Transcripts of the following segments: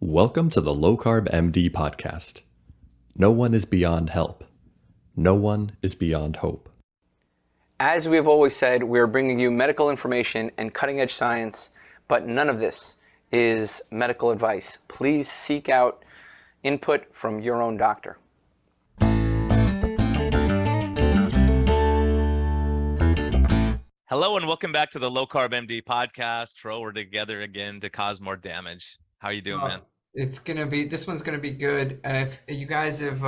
Welcome to the Low Carb MD podcast. No one is beyond help. No one is beyond hope. As we have always said, we are bringing you medical information and cutting-edge science, but none of this is medical advice. Please seek out input from your own doctor. Hello and welcome back to the Low Carb MD podcast. Tro, we're together again to cause more damage. How are you doing, man? This one's gonna be good. If you guys have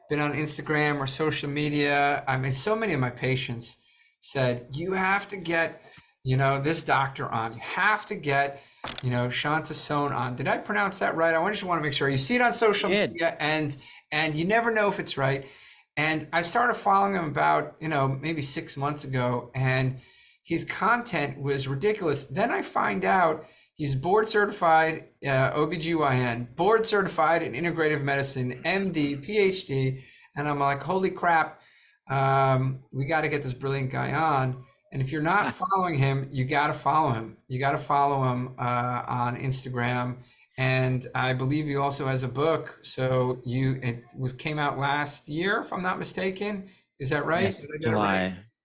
been on Instagram or social media, I mean, so many of my patients said, you have to get, this doctor on. You have to get, Shawn Tassone on. Did I pronounce that right? I just want to make sure. You see it on social media and you never know if it's right. And I started following him about, maybe 6 months ago, and his content was ridiculous. Then I find out he's board certified OBGYN, board certified in integrative medicine, MD, PhD. And I'm like, holy crap, we got to get this brilliant guy on. And if you're not following him, you got to follow him. You got to follow him on Instagram. And I believe he also has a book. So came out last year, if I'm not mistaken. Is that right? Yes,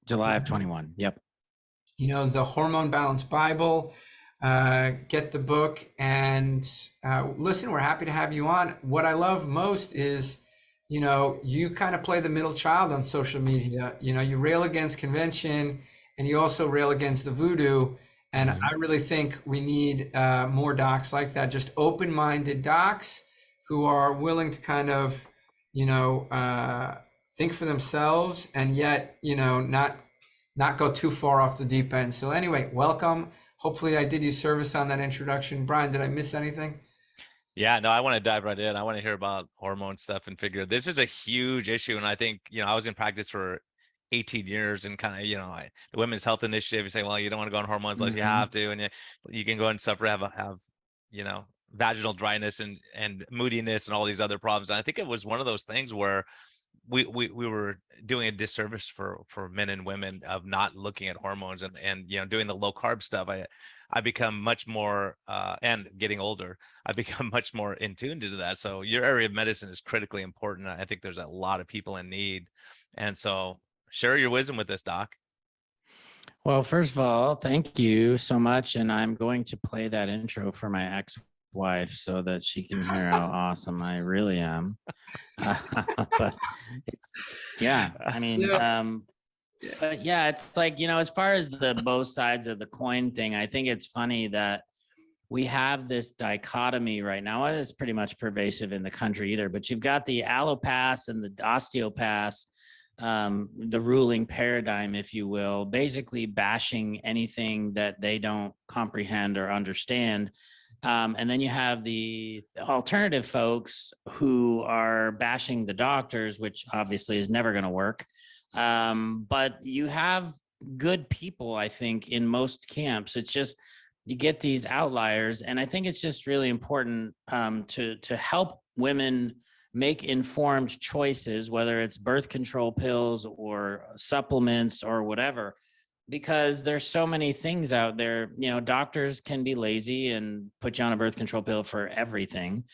July of 21. Yep. The Hormone Balance Bible. Get the book and listen, we're happy to have you on. What I love most is, you kind of play the middle child on social media. You rail against convention and you also rail against the voodoo. And I really think we need more docs like that, just open-minded docs who are willing to kind of, think for themselves and yet, not go too far off the deep end. So anyway, welcome. Hopefully I did you service on that introduction. Brian, did I miss anything? Yeah, no, I want to dive right in. I want to hear about hormone stuff and figure this is a huge issue. And I think, I was in practice for 18 years and kind of, the Women's Health Initiative, you say, well, you don't want to go on hormones unless you have to. And you can go and suffer, have vaginal dryness and moodiness and all these other problems. And I think it was one of those things where we were doing a disservice for men and women of not looking at hormones and doing the low carb stuff. I become much more and getting older, I become much more in tune to that. So your area of medicine is critically important. I think there's a lot of people in need. And so share your wisdom with us, Doc. Well, first of all, thank you so much. And I'm going to play that intro for my ex-wife so that she can hear how awesome I really am. But it's like, as far as the both sides of the coin thing, I think it's funny that we have this dichotomy right now. It's pretty much pervasive in the country either, but you've got the allopaths and the osteopaths, the ruling paradigm, if you will, basically bashing anything that they don't comprehend or understand. And then you have the alternative folks who are bashing the doctors, which obviously is never going to work. But you have good people, I think, in most camps. It's just, you get these outliers. And I think it's just really important to help women make informed choices, whether it's birth control pills or supplements or whatever, because there's so many things out there. Doctors can be lazy and put you on a birth control pill for everything.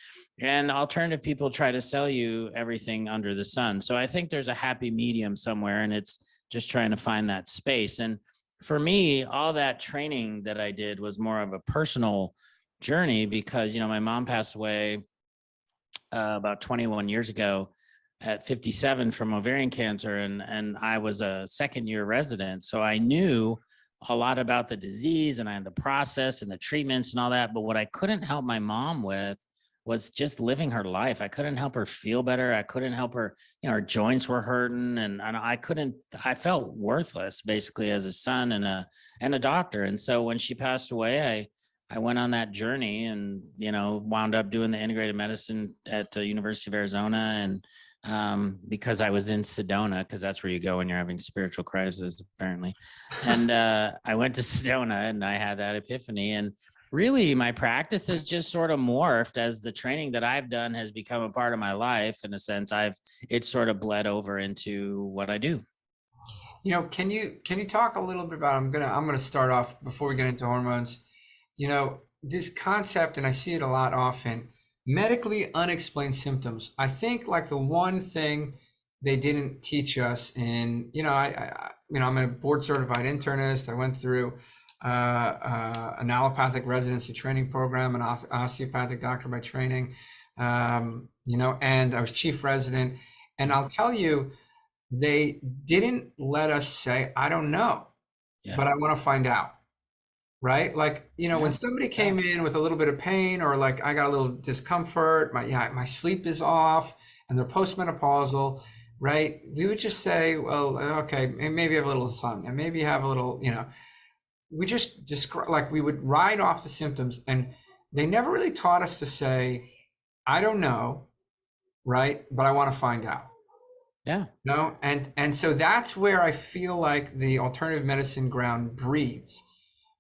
And alternative people try to sell you everything under the sun. So I think there's a happy medium somewhere, and it's just trying to find that space. And for me, all that training that I did was more of a personal journey because, my mom passed away about 21 years ago at 57 from ovarian cancer. And I was a second-year resident. So I knew a lot about the disease and I had the process and the treatments and all that. But what I couldn't help my mom with was just living her life. I couldn't help her feel better. I couldn't help her, her joints were hurting and I felt worthless basically as a son and a doctor. And so when she passed away, I went on that journey and, wound up doing the integrative medicine at the University of Arizona. And because I was in Sedona, because that's where you go when you're having spiritual crisis, apparently. And I went to Sedona and I had that epiphany. And really, my practice has just sort of morphed as the training that I've done has become a part of my life. In a sense, it's sort of bled over into what I do. Can you talk a little bit about, I'm gonna start off before we get into hormones, this concept, and I see it a lot often, medically unexplained symptoms. I think like the one thing they didn't teach us in, I'm a board certified internist. I went through an allopathic residency training program, an osteopathic doctor by training, and I was chief resident. And I'll tell you, they didn't let us say, I don't know, but I want to find out. Right? Like, when somebody came in with a little bit of pain, or like I got a little discomfort, my sleep is off and they're postmenopausal, right? We would just say, well, okay, maybe you have a little sun and maybe you have a little, we just describe, like we would ride off the symptoms, and they never really taught us to say, I don't know, right? But I want to find out. Yeah. No. And so that's where I feel like the alternative medicine ground breeds.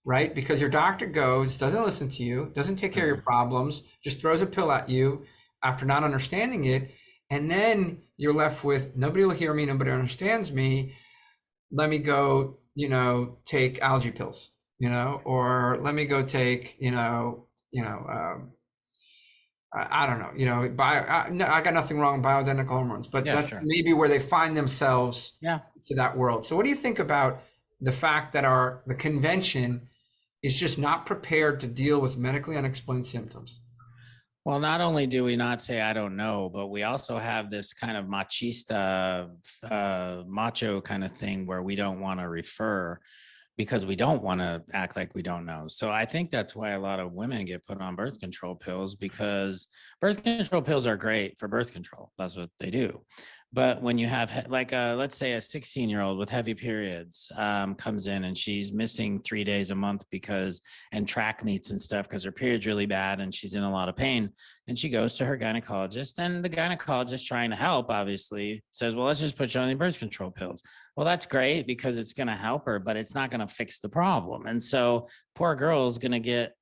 Right? Because your doctor goes, doesn't listen to you, doesn't take care of your problems, just throws a pill at you after not understanding it. And then you're left with, nobody will hear me, nobody understands me. Let me go, take algae pills, or let me go take, I don't know, I got nothing wrong with bioidentical hormones, but that's maybe where they find themselves to that world. So what do you think about the fact that the convention is just not prepared to deal with medically unexplained symptoms? Well, not only do we not say, I don't know, but we also have this kind of machista, macho kind of thing where we don't want to refer because we don't want to act like we don't know. So I think that's why a lot of women get put on birth control pills, because birth control pills are great for birth control. That's what they do. But when you have like let's say a 16-year-old with heavy periods comes in and she's missing 3 days a month and track meets and stuff because her period's really bad and she's in a lot of pain, and she goes to her gynecologist, and the gynecologist, trying to help, obviously says, well, let's just put you on the birth control pills. Well, that's great because it's going to help her, but it's not going to fix the problem. And so poor girl is going to get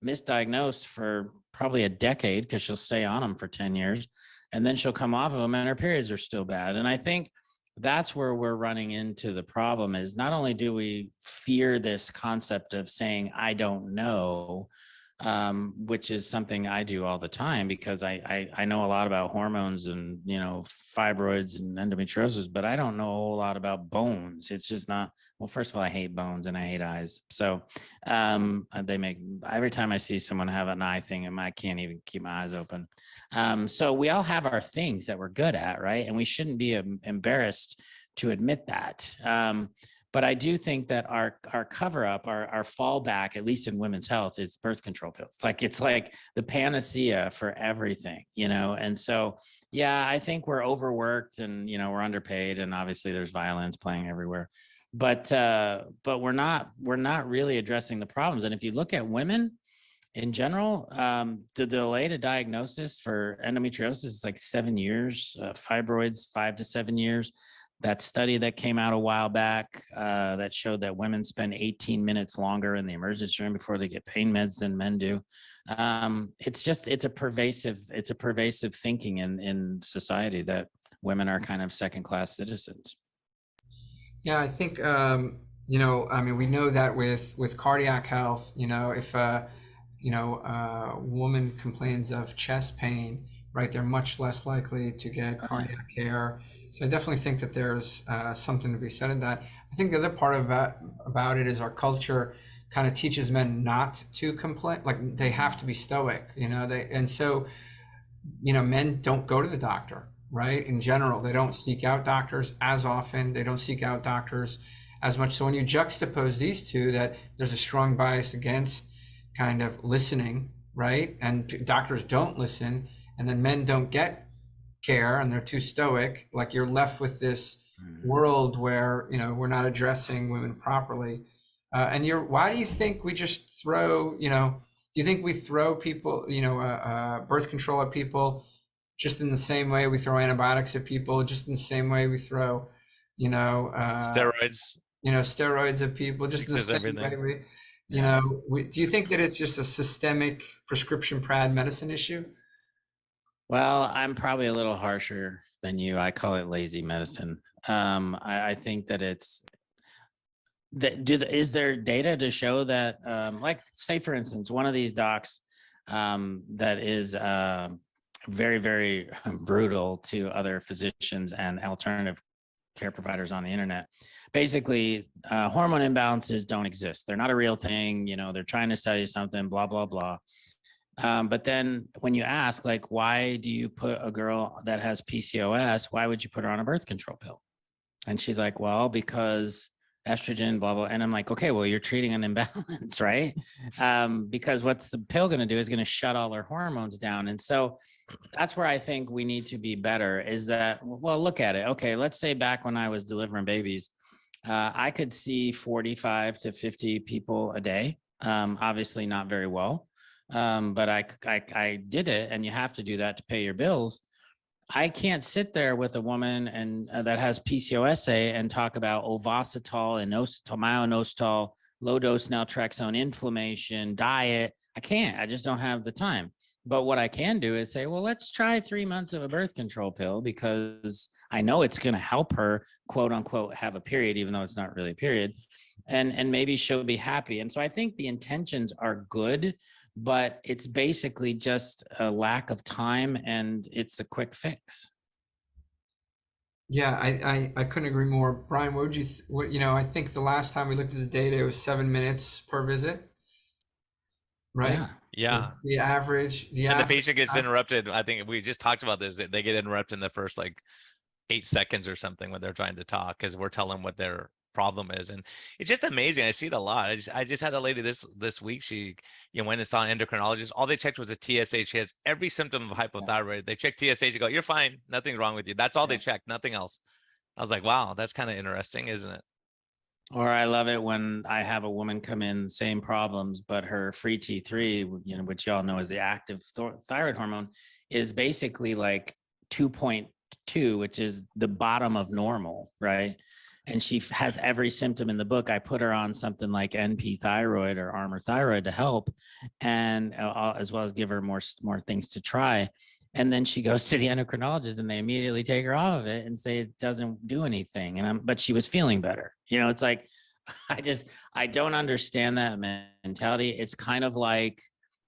misdiagnosed for probably a decade because she'll stay on them for 10 years. And then she'll come off of them and her periods are still bad. And I think that's where we're running into the problem, is not only do we fear this concept of saying, I don't know, which is something I do all the time because I know a lot about hormones and, fibroids and endometriosis, but I don't know a whole lot about bones. It's just not, well, first of all, I hate bones and I hate eyes. So every time I see someone have an eye thing, I can't even keep my eyes open. So we all have our things that we're good at, right? And we shouldn't be embarrassed to admit that. But I do think that our cover up, our fallback, at least in women's health, is birth control pills. It's like the panacea for everything, And so, yeah, I think we're overworked and, we're underpaid, and obviously there's violence playing everywhere. But we're not really addressing the problems. And if you look at women in general, the delay to diagnosis for endometriosis is like 7 years, fibroids 5 to 7 years. That study that came out a while back that showed that women spend 18 minutes longer in the emergency room before they get pain meds than men do. It's a pervasive thinking in society that women are kind of second-class citizens. Yeah, I think we know that with cardiac health, if a woman complains of chest pain, right, they're much less likely to get cardiac care. So I definitely think that there's something to be said in that. I think the other part about it is our culture kind of teaches men not to complain, like they have to be stoic, and so men don't go to the doctor, right? In general, they don't seek out doctors as often. They don't seek out doctors as much. So when you juxtapose these two, that there's a strong bias against kind of listening, right? And doctors don't listen, and then men don't get care and they're too stoic, like you're left with this world where we're not addressing women properly. Why do you think we just throw, do you think we throw people, birth control at people just in the same way we throw antibiotics at people, just in the same way we throw, steroids at people, just in the same way do you think that it's just a systemic prescription pad medicine issue? Well, I'm probably a little harsher than you. I call it lazy medicine. I think that is there data to show that, like, say, for instance, one of these docs that is very, very brutal to other physicians and alternative care providers on the internet. Basically, hormone imbalances don't exist. They're not a real thing. You know, they're trying to sell you something, blah, blah, blah. But then when you ask, like, why do you put a girl that has PCOS, why would you put her on a birth control pill? And she's like, well, because estrogen, blah, blah. And I'm like, okay, well, you're treating an imbalance, right? Because what's the pill going to do is going to shut all her hormones down. And so that's where I think we need to be better is that, well, look at it. Okay, let's say back when I was delivering babies, I could see 45 to 50 people a day. Obviously not very well. But I did it, and you have to do that to pay your bills. I can't sit there with a woman and that has PCOS and talk about ovositol and myoinositol, low dose naltrexone, inflammation, diet. I can't. I just don't have the time. But what I can do is say, well, let's try 3 months of a birth control pill because I know it's going to help her, quote unquote, have a period, even though it's not really a period. And maybe she'll be happy. And so I think the intentions are good, but it's basically just a lack of time and it's a quick fix. Yeah, I couldn't agree more. Brian, what would you, I think the last time we looked at the data, it was 7 minutes per visit, right? Yeah. Yeah. The average, And the patient gets interrupted. I think we just talked about this. They get interrupted in the first like 8 seconds or something when they're trying to talk because we're telling them what their problem is. And it's just amazing. I see it a lot. I just had a lady this week. She, went and saw an endocrinologist. All they checked was a TSH. She has every symptom of hypothyroid. They check TSH and go, you're fine. Nothing's wrong with you. That's all they checked. Nothing else. I was like, wow, that's kind of interesting, isn't it? Or I love it when I have a woman come in, same problems, but her free T3, which y'all know is the active thyroid hormone, is basically like 2.2, which is the bottom of normal, right? And she has every symptom in the book. I put her on something like NP thyroid or Armor thyroid to help, and as well as give her more things to try. And then she goes to the endocrinologist and they immediately take her off of it and say it doesn't do anything. But she was feeling better. It's like, I don't understand that mentality. It's kind of like,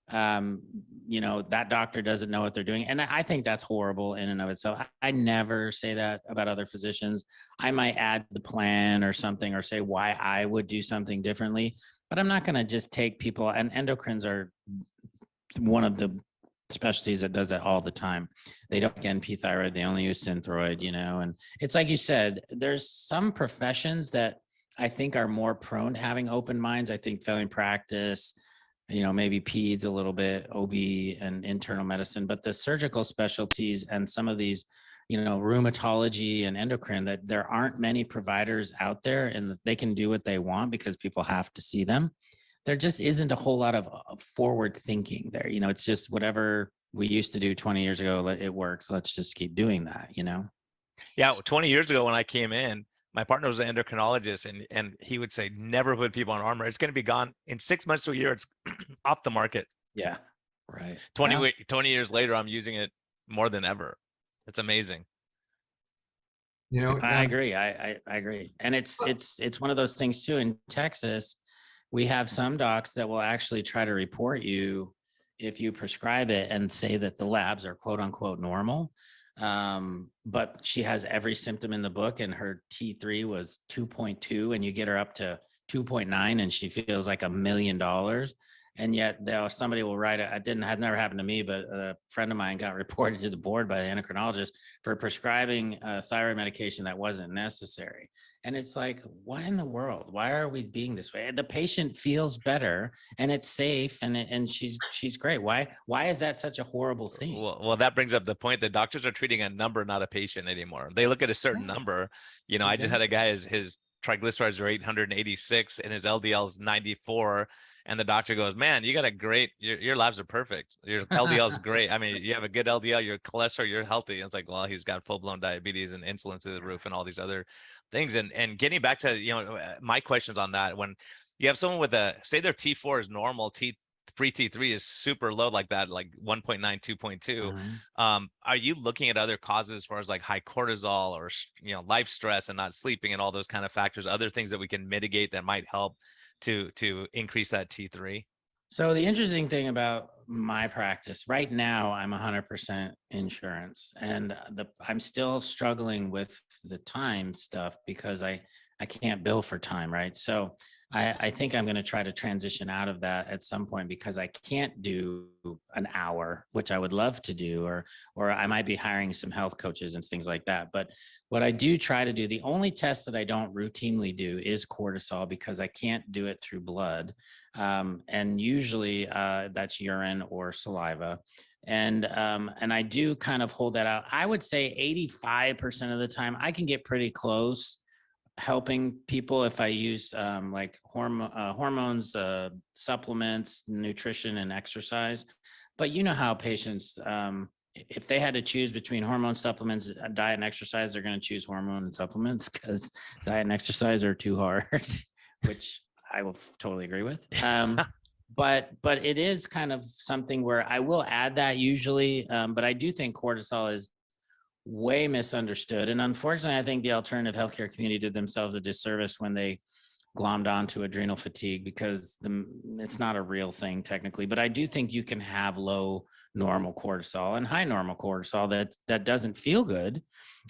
that doctor doesn't know what they're doing. And I think that's horrible in and of itself. I never say that about other physicians. I might add the plan or something or say why I would do something differently, but I'm not going to just take people, and endocrines are one of the specialties that does that all the time. They don't get NP thyroid. They only use Synthroid, and it's like you said, there's some professions that I think are more prone to having open minds. I think family practice, maybe peds a little bit, OB and internal medicine, but the surgical specialties and some of these, rheumatology and endocrine, that there aren't many providers out there and they can do what they want because people have to see them. There just isn't a whole lot of forward thinking there. It's just whatever we used to do 20 years ago, it works. Let's just keep doing that, Yeah. 20 years ago when I came in, my partner was an endocrinologist and he would say, never put people on Armor. It's going to be gone in 6 months to a year. It's off the market. Yeah. Right. 20 years later, I'm using it more than ever. It's amazing. I agree. I agree. And it's one of those things too. In Texas, we have some docs that will actually try to report you if you prescribe it and say that the labs are quote unquote normal. But she has every symptom in the book and her T3 was 2.2 and you get her up to 2.9 and she feels like $1 million. And yet somebody will write it. Never happened to me, but a friend of mine got reported to the board by the endocrinologist for prescribing a thyroid medication that wasn't necessary. And it's like, why in the world? Why are we being this way? The patient feels better and it's safe and she's great. Why is that such a horrible thing? Well, that brings up the point that doctors are treating a number, not a patient anymore. They look at a certain number. I just had a guy, his triglycerides are 886 and his LDL is 94. And the doctor goes, man, you got a great, your labs are perfect. Your LDL is great. I mean, you have a good LDL, your cholesterol, you're healthy. And it's like, well, he's got full-blown diabetes and insulin to the roof and all these other things. And getting back to, my questions on that, when you have someone with say their T4 is normal, free T3 is super low like that, like 1.9, 2.2. Are you looking at other causes as far as like high cortisol or, life stress and not sleeping and all those kind of factors, other things that we can mitigate that might help to increase that T3? So the interesting thing about my practice right now, I'm 100% insurance, and I'm still struggling with the time stuff because I can't bill for time, right? So I think I'm going to try to transition out of that at some point because I can't do an hour, which I would love to do, or I might be hiring some health coaches and things like that. But what I do try to do, the only test that I don't routinely do is cortisol because I can't do it through blood. And usually that's urine or saliva. And I do kind of hold that out. I would say 85% of the time I can get pretty close helping people if I use like hormones, supplements, nutrition, and exercise. But you know how patients, if they had to choose between hormone supplements, diet, and exercise, they're going to choose hormone and supplements because diet and exercise are too hard, which I will totally agree with. But it is kind of something where I will add that usually, but I do think cortisol is way misunderstood. And unfortunately, I think the alternative healthcare community did themselves a disservice when they glommed onto adrenal fatigue because it's not a real thing technically. But I do think you can have low normal cortisol and high normal cortisol that doesn't feel good.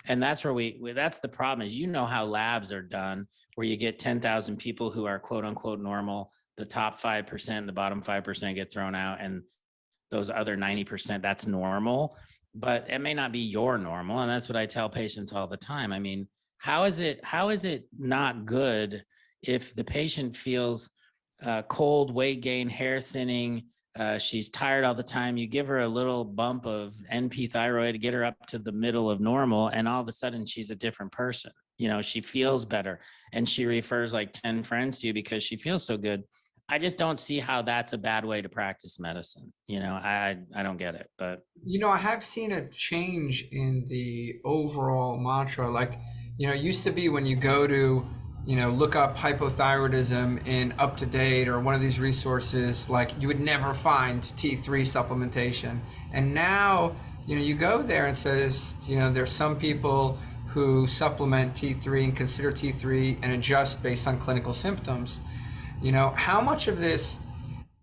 And that's where that's the problem is, you know, how labs are done where you get 10,000 people who are quote unquote normal, the top 5%, the bottom 5% get thrown out, and those other 90%, that's normal. But it may not be your normal. And that's what I tell patients all the time. I mean, how is it not good if the patient feels cold, weight gain, hair thinning, she's tired all the time, you give her a little bump of NP thyroid to get her up to the middle of normal, and all of a sudden she's a different person. You know, she feels better and she refers like 10 friends to you because she feels so good. I just don't see how that's a bad way to practice medicine. You know, I don't get it, but You know, I have seen a change in the overall mantra. Like, you know, it used to be when you go to, you know, look up hypothyroidism in Up to Date or one of these resources, like you would never find T3 supplementation. And now, you know, you go there and says, you know, there's some people who supplement T3 and consider T3 and adjust based on clinical symptoms. You know, how much of this,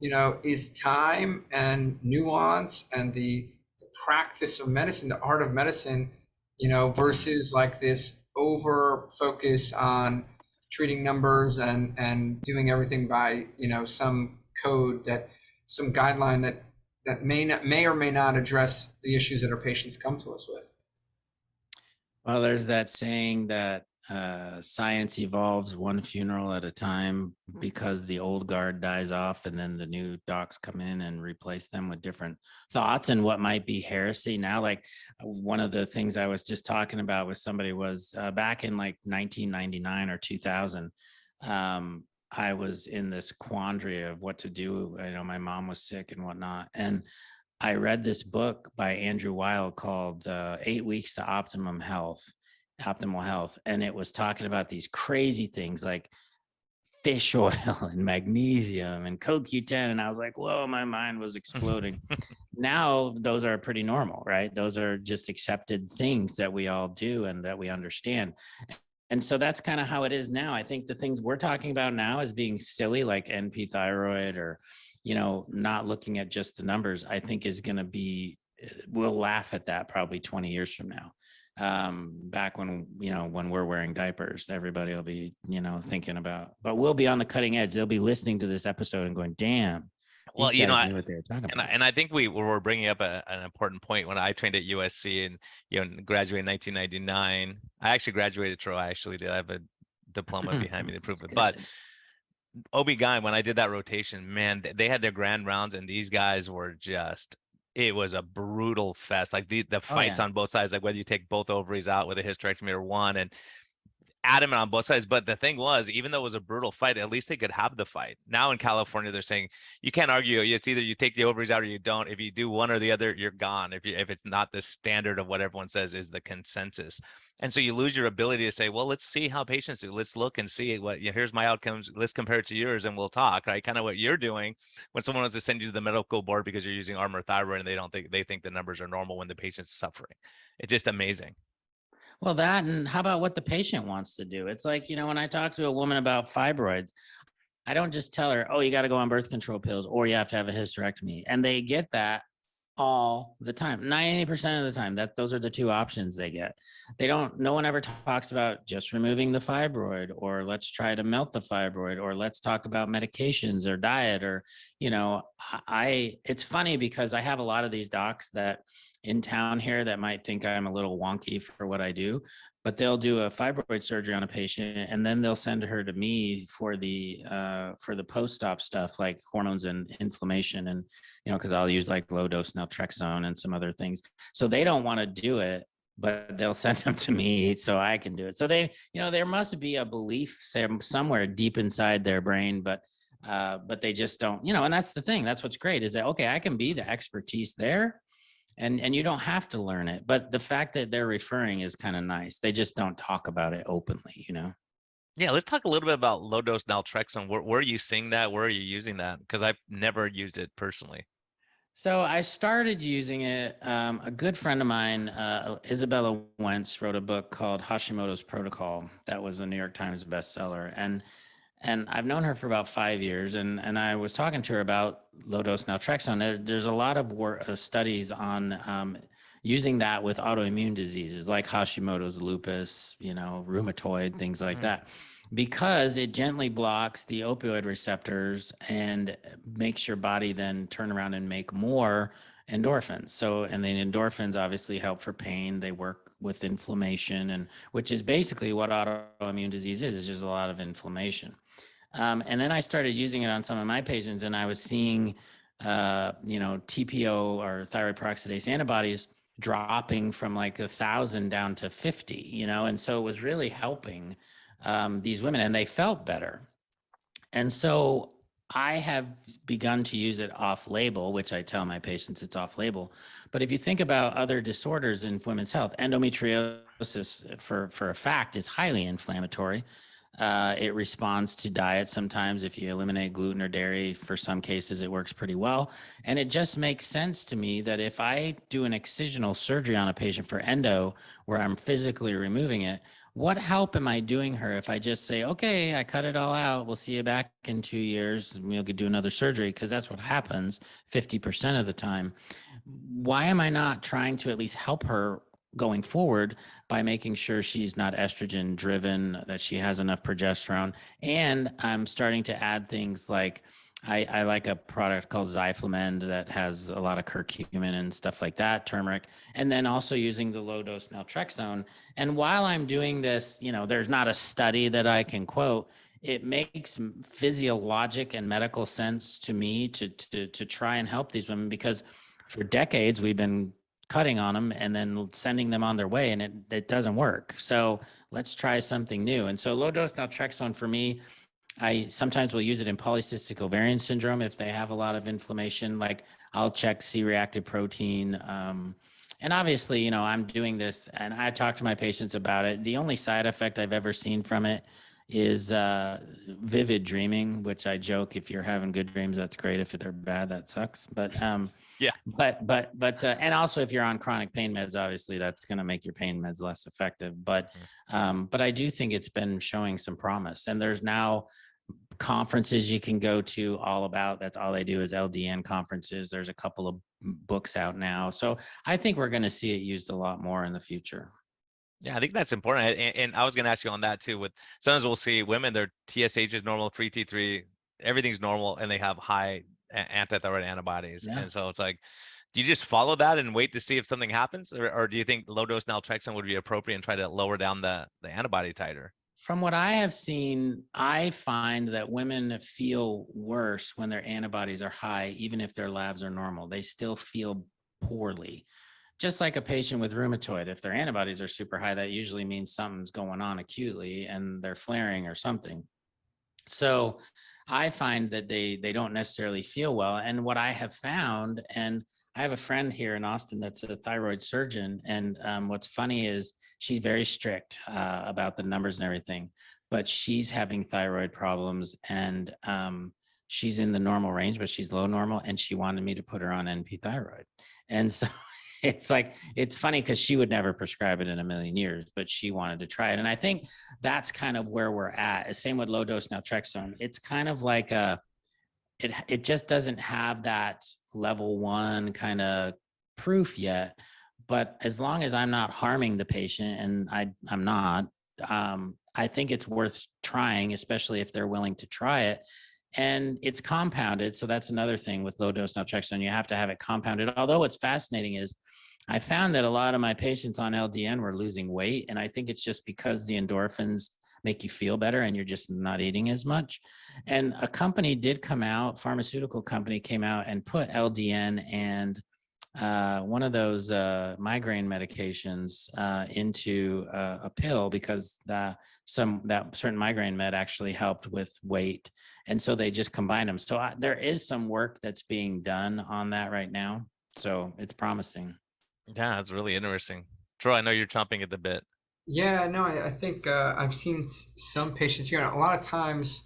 you know, is time and nuance and the practice of medicine, the art of medicine, you know, versus like this over focus on treating numbers and doing everything by, you know, some code that, some guideline that may or may not address the issues that our patients come to us with. well, there's that saying that science evolves one funeral at a time because the old guard dies off and then the new docs come in and replace them with different thoughts and what might be heresy now. Like one of the things I was just talking about with somebody was back in like 1999 or 2000, I was in this quandary of what to do. You know, my mom was sick and whatnot. And I read this book by Andrew Weil called 8 Weeks to Optimal Health. And it was talking about these crazy things like fish oil and magnesium and CoQ10. And I was like, whoa, my mind was exploding. Now those are pretty normal, right? Those are just accepted things that we all do and that we understand. And so that's kind of how it is now. I think the things we're talking about now is being silly, like NP thyroid or, you know, not looking at just the numbers, I think is going to be, we'll laugh at that probably 20 years from now. Back when, you know, when we're wearing diapers, everybody will be, you know, thinking about, but we'll be on the cutting edge. They'll be listening to this episode and going, damn, Well, these you know, guys knew what they were talking about. and I think we were bringing up an important point when I trained at USC and, you know, graduated in 1999. I actually graduated, Troy. I actually did. I have a diploma behind me to prove it. But OB-GYN, when I did that rotation, man, they had their grand rounds and these guys were just, it was a brutal fest. Like the fights on both sides, like whether you take both ovaries out with a hysterectomy or one, and adamant on both sides. But the thing was, even though it was a brutal fight, at least they could have the fight. Now in California, they're saying you can't argue. It's either you take the ovaries out or you don't. If you do one or the other, you're gone. If it's not the standard of what everyone says is the consensus. And so you lose your ability to say, well, let's see how patients do. Let's look and see what, you know, here's my outcomes. Let's compare it to yours and we'll talk, right? Kind of what you're doing when someone wants to send you to the medical board because you're using Armour thyroid and they think the numbers are normal when the patient's suffering. It's just amazing. Well, that, and how about what the patient wants to do? It's like, you know, when I talk to a woman about fibroids, I don't just tell her, oh, you got to go on birth control pills or you have to have a hysterectomy. And they get that all the time. 90% of the time, that those are the two options they get. No one ever talks about just removing the fibroid, or let's try to melt the fibroid, or let's talk about medications or diet, or, it's funny because I have a lot of these docs that in town here that might think I'm a little wonky for what I do, but they'll do a fibroid surgery on a patient and then they'll send her to me for the post-op stuff like hormones and inflammation, and because I'll use like low dose naltrexone and some other things. So they don't want to do it, but they'll send them to me so I can do it. So they, there must be a belief somewhere deep inside their brain, but they just don't, and that's the thing. That's what's great is that, okay, I can be the expertise there. And you don't have to learn it, but the fact that they're referring is kind of nice. They just don't talk about it openly, Yeah, let's talk a little bit about low dose naltrexone. Where are you seeing that? Where are you using that? Because I've never used it personally. So I started using it. A good friend of mine, Isabella Wentz, wrote a book called Hashimoto's Protocol. That was a New York Times bestseller. And I've known her for about 5 years, and I was talking to her about low dose naltrexone. There's a lot of studies on using that with autoimmune diseases like Hashimoto's, lupus, rheumatoid, things like that, because it gently blocks the opioid receptors and makes your body then turn around and make more endorphins. So, and then endorphins obviously help for pain. They work with inflammation, and which is basically what autoimmune disease is. It's just a lot of inflammation. And then I started using it on some of my patients, and I was seeing, TPO or thyroid peroxidase antibodies dropping from like 1,000 down to 50, and so it was really helping these women, and they felt better. And so I have begun to use it off label, which I tell my patients it's off label. But if you think about other disorders in women's health, endometriosis, for a fact, is highly inflammatory. It responds to diet sometimes. If you eliminate gluten or dairy, for some cases, it works pretty well. And it just makes sense to me that if I do an excisional surgery on a patient for endo, where I'm physically removing it, what help am I doing her if I just say, okay, I cut it all out, we'll see you back in 2 years, and we'll do another surgery, because that's what happens 50% of the time. Why am I not trying to at least help her going forward by making sure she's not estrogen driven, that she has enough progesterone? And I'm starting to add things like, I like a product called Zyflamend that has a lot of curcumin and stuff like that, turmeric, and then also using the low dose naltrexone. And while I'm doing this, there's not a study that I can quote. It makes physiologic and medical sense to me to try and help these women, because for decades we've been cutting on them and then sending them on their way, and it doesn't work. So let's try something new. And so low dose naltrexone for me, I sometimes will use it in polycystic ovarian syndrome if they have a lot of inflammation. Like I'll check C-reactive protein. And obviously, I'm doing this and I talk to my patients about it. The only side effect I've ever seen from it is vivid dreaming, which I joke, if you're having good dreams, that's great. If they're bad, that sucks. But Yeah. And also if you're on chronic pain meds, obviously that's going to make your pain meds less effective. But I do think it's been showing some promise, and there's now conferences you can go to all about. That's all they do is LDN conferences. There's a couple of books out now. So I think we're going to see it used a lot more in the future. Yeah, I think that's important. And I was going to ask you on that too. With sometimes we'll see women, their TSH is normal, free T3, everything's normal, and they have high antithyroid antibodies. Yeah. And so it's like, do you just follow that and wait to see if something happens? Or do you think low dose naltrexone would be appropriate and try to lower down the antibody titer? From what I have seen, I find that women feel worse when their antibodies are high, even if their labs are normal. They still feel poorly. Just like a patient with rheumatoid, if their antibodies are super high, that usually means something's going on acutely and they're flaring or something. So I find that they don't necessarily feel well. And what I have found, and I have a friend here in Austin that's a thyroid surgeon, and what's funny is she's very strict about the numbers and everything, but she's having thyroid problems, and she's in the normal range, but she's low normal, and she wanted me to put her on NP thyroid. And so it's like, it's funny because she would never prescribe it in a million years, but she wanted to try it. And I think that's kind of where we're at. Same with low dose naltrexone. It's kind of like it just doesn't have that level 1 kind of proof yet. But as long as I'm not harming the patient, and I'm not, I think it's worth trying, especially if they're willing to try it. And it's compounded. So that's another thing with low dose naltrexone. You have to have it compounded. Although what's fascinating is I found that a lot of my patients on LDN were losing weight. And I think it's just because the endorphins make you feel better and you're just not eating as much. And a company did come out, pharmaceutical company came out and put LDN and one of those migraine medications into a pill, because that certain migraine med actually helped with weight. And so they just combined them. So there is some work that's being done on that right now. So it's promising. Yeah, it's really interesting. Troy, I know you're chomping at the bit. Yeah, no, I think I've seen some patients, a lot of times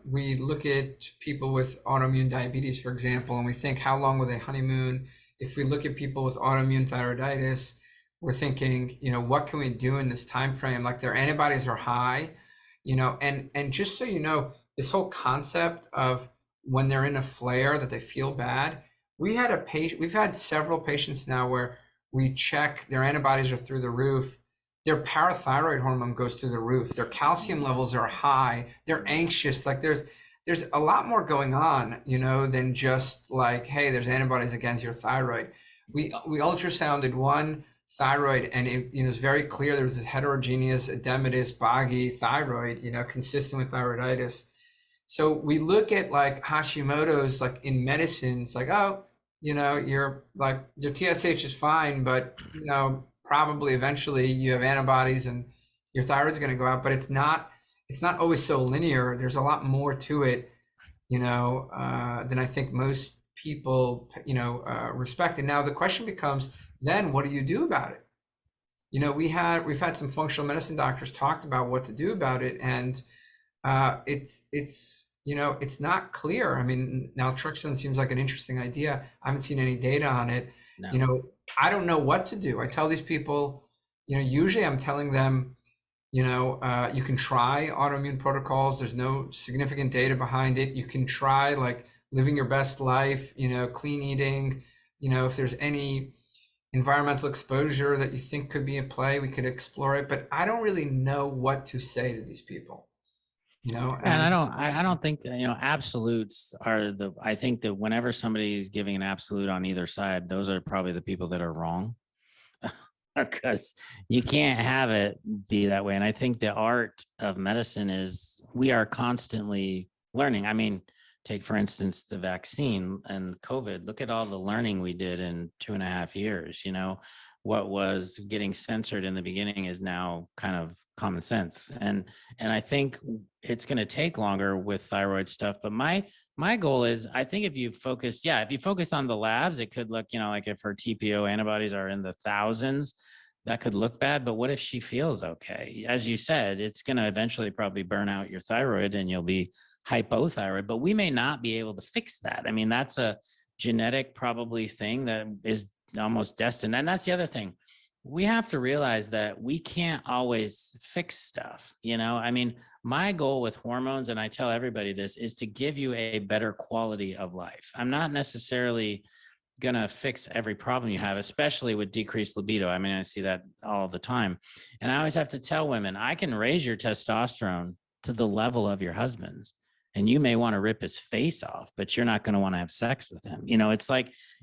we look at people with autoimmune diabetes, for example, and we think, how long will they honeymoon? If we look at people with autoimmune thyroiditis, we're thinking, what can we do in this time frame? Like, their antibodies are high, and just so you know, this whole concept of when they're in a flare that they feel bad. We've had several patients now where we check their antibodies are through the roof. Their parathyroid hormone goes through the roof. Their calcium levels are high. They're anxious. Like, there's a lot more going on, than just like, hey, there's antibodies against your thyroid. We ultrasounded one thyroid, and it was very clear there was this heterogeneous edematous boggy thyroid, consistent with thyroiditis. So we look at like Hashimoto's, like in medicines, like, oh, your TSH is fine, but probably eventually you have antibodies and your thyroid's going to go out. But it's not always so linear. There's a lot more to it, than I think most people, respect. And now the question becomes, then what do you do about it? We've had some functional medicine doctors talked about what to do about it, and it's not clear. I mean, naltrexone seems like an interesting idea. I haven't seen any data on it. No. I don't know what to do. I tell these people, usually I'm telling them, you can try autoimmune protocols. There's no significant data behind it. You can try like living your best life, clean eating, if there's any environmental exposure that you think could be in play, we could explore it. But I don't really know what to say to these people. And I don't think absolutes are I think that whenever somebody is giving an absolute on either side, those are probably the people that are wrong, because you can't have it be that way. And I think the art of medicine is we are constantly learning. I mean, take for instance the vaccine and COVID. Look at all the learning we did in 2.5 years. What was getting censored in the beginning is now kind of common sense. And I think it's going to take longer with thyroid stuff. But my goal is, I think if you focus on the labs, it could look, like if her TPO antibodies are in the thousands, that could look bad. But what if she feels okay? As you said, it's going to eventually probably burn out your thyroid and you'll be hypothyroid, but we may not be able to fix that. I mean, that's a genetic probably thing that is almost destined. And that's the other thing. We have to realize that we can't always fix stuff. I mean, my goal with hormones, and I tell everybody this, is to give you a better quality of life. I'm not necessarily going to fix every problem you have, especially with decreased libido. I mean, I see that all the time. And I always have to tell women, I can raise your testosterone to the level of your husband's. And you may want to rip his face off, but you're not going to want to have sex with him.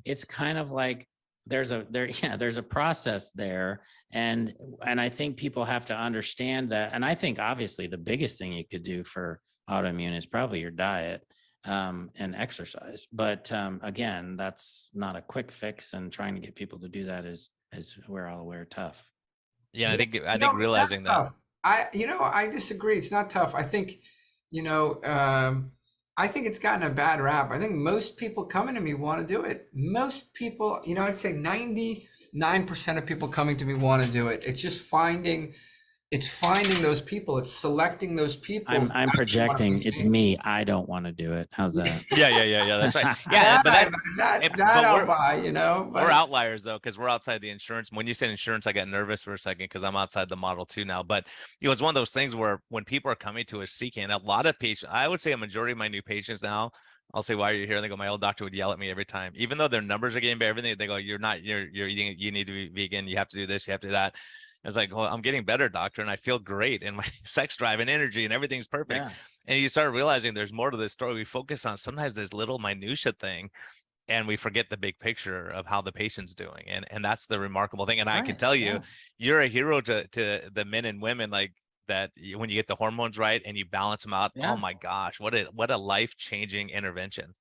It's kind of like, there's a process there. And I think people have to understand that. And I think obviously the biggest thing you could do for autoimmune is probably your diet and exercise. But again, that's not a quick fix, and trying to get people to do that is we're all aware, tough. Yeah, I think realizing that. Tough. I disagree. It's not tough. I think, I think it's gotten a bad rap. I think most people coming to me want to do it. Most people, I'd say 99% of people coming to me want to do it. It's just finding it's finding those people. It's selecting those people. I'm who actually wanna projecting. make It's change. me. I don't want to do it. How's that? Yeah. That's right. Yeah, but That but I'll buy, you know. we're But outliers though, because we're outside the insurance. When you said insurance, I got nervous for a second because I'm outside the model too now. But it's one of those things where when people are coming to us seeking, a lot of patients, I would say a majority of my new patients now, I'll say, why are you here? And they go, my old doctor would yell at me every time, even though their numbers are getting better, everything. They go, you're eating, you need to be vegan. You have to do this, you have to do that. It's like, well, I'm getting better, doctor, and I feel great, and my sex drive and energy and everything's perfect. Yeah. And you start realizing there's more to this story. We focus on sometimes this little minutia thing, and we forget the big picture of how the patient's doing. And that's the remarkable thing. And I can Right. tell you, Yeah. you're a hero to the men and women like that when you get the hormones right and you balance them out. Yeah. Oh my gosh, what a life-changing intervention.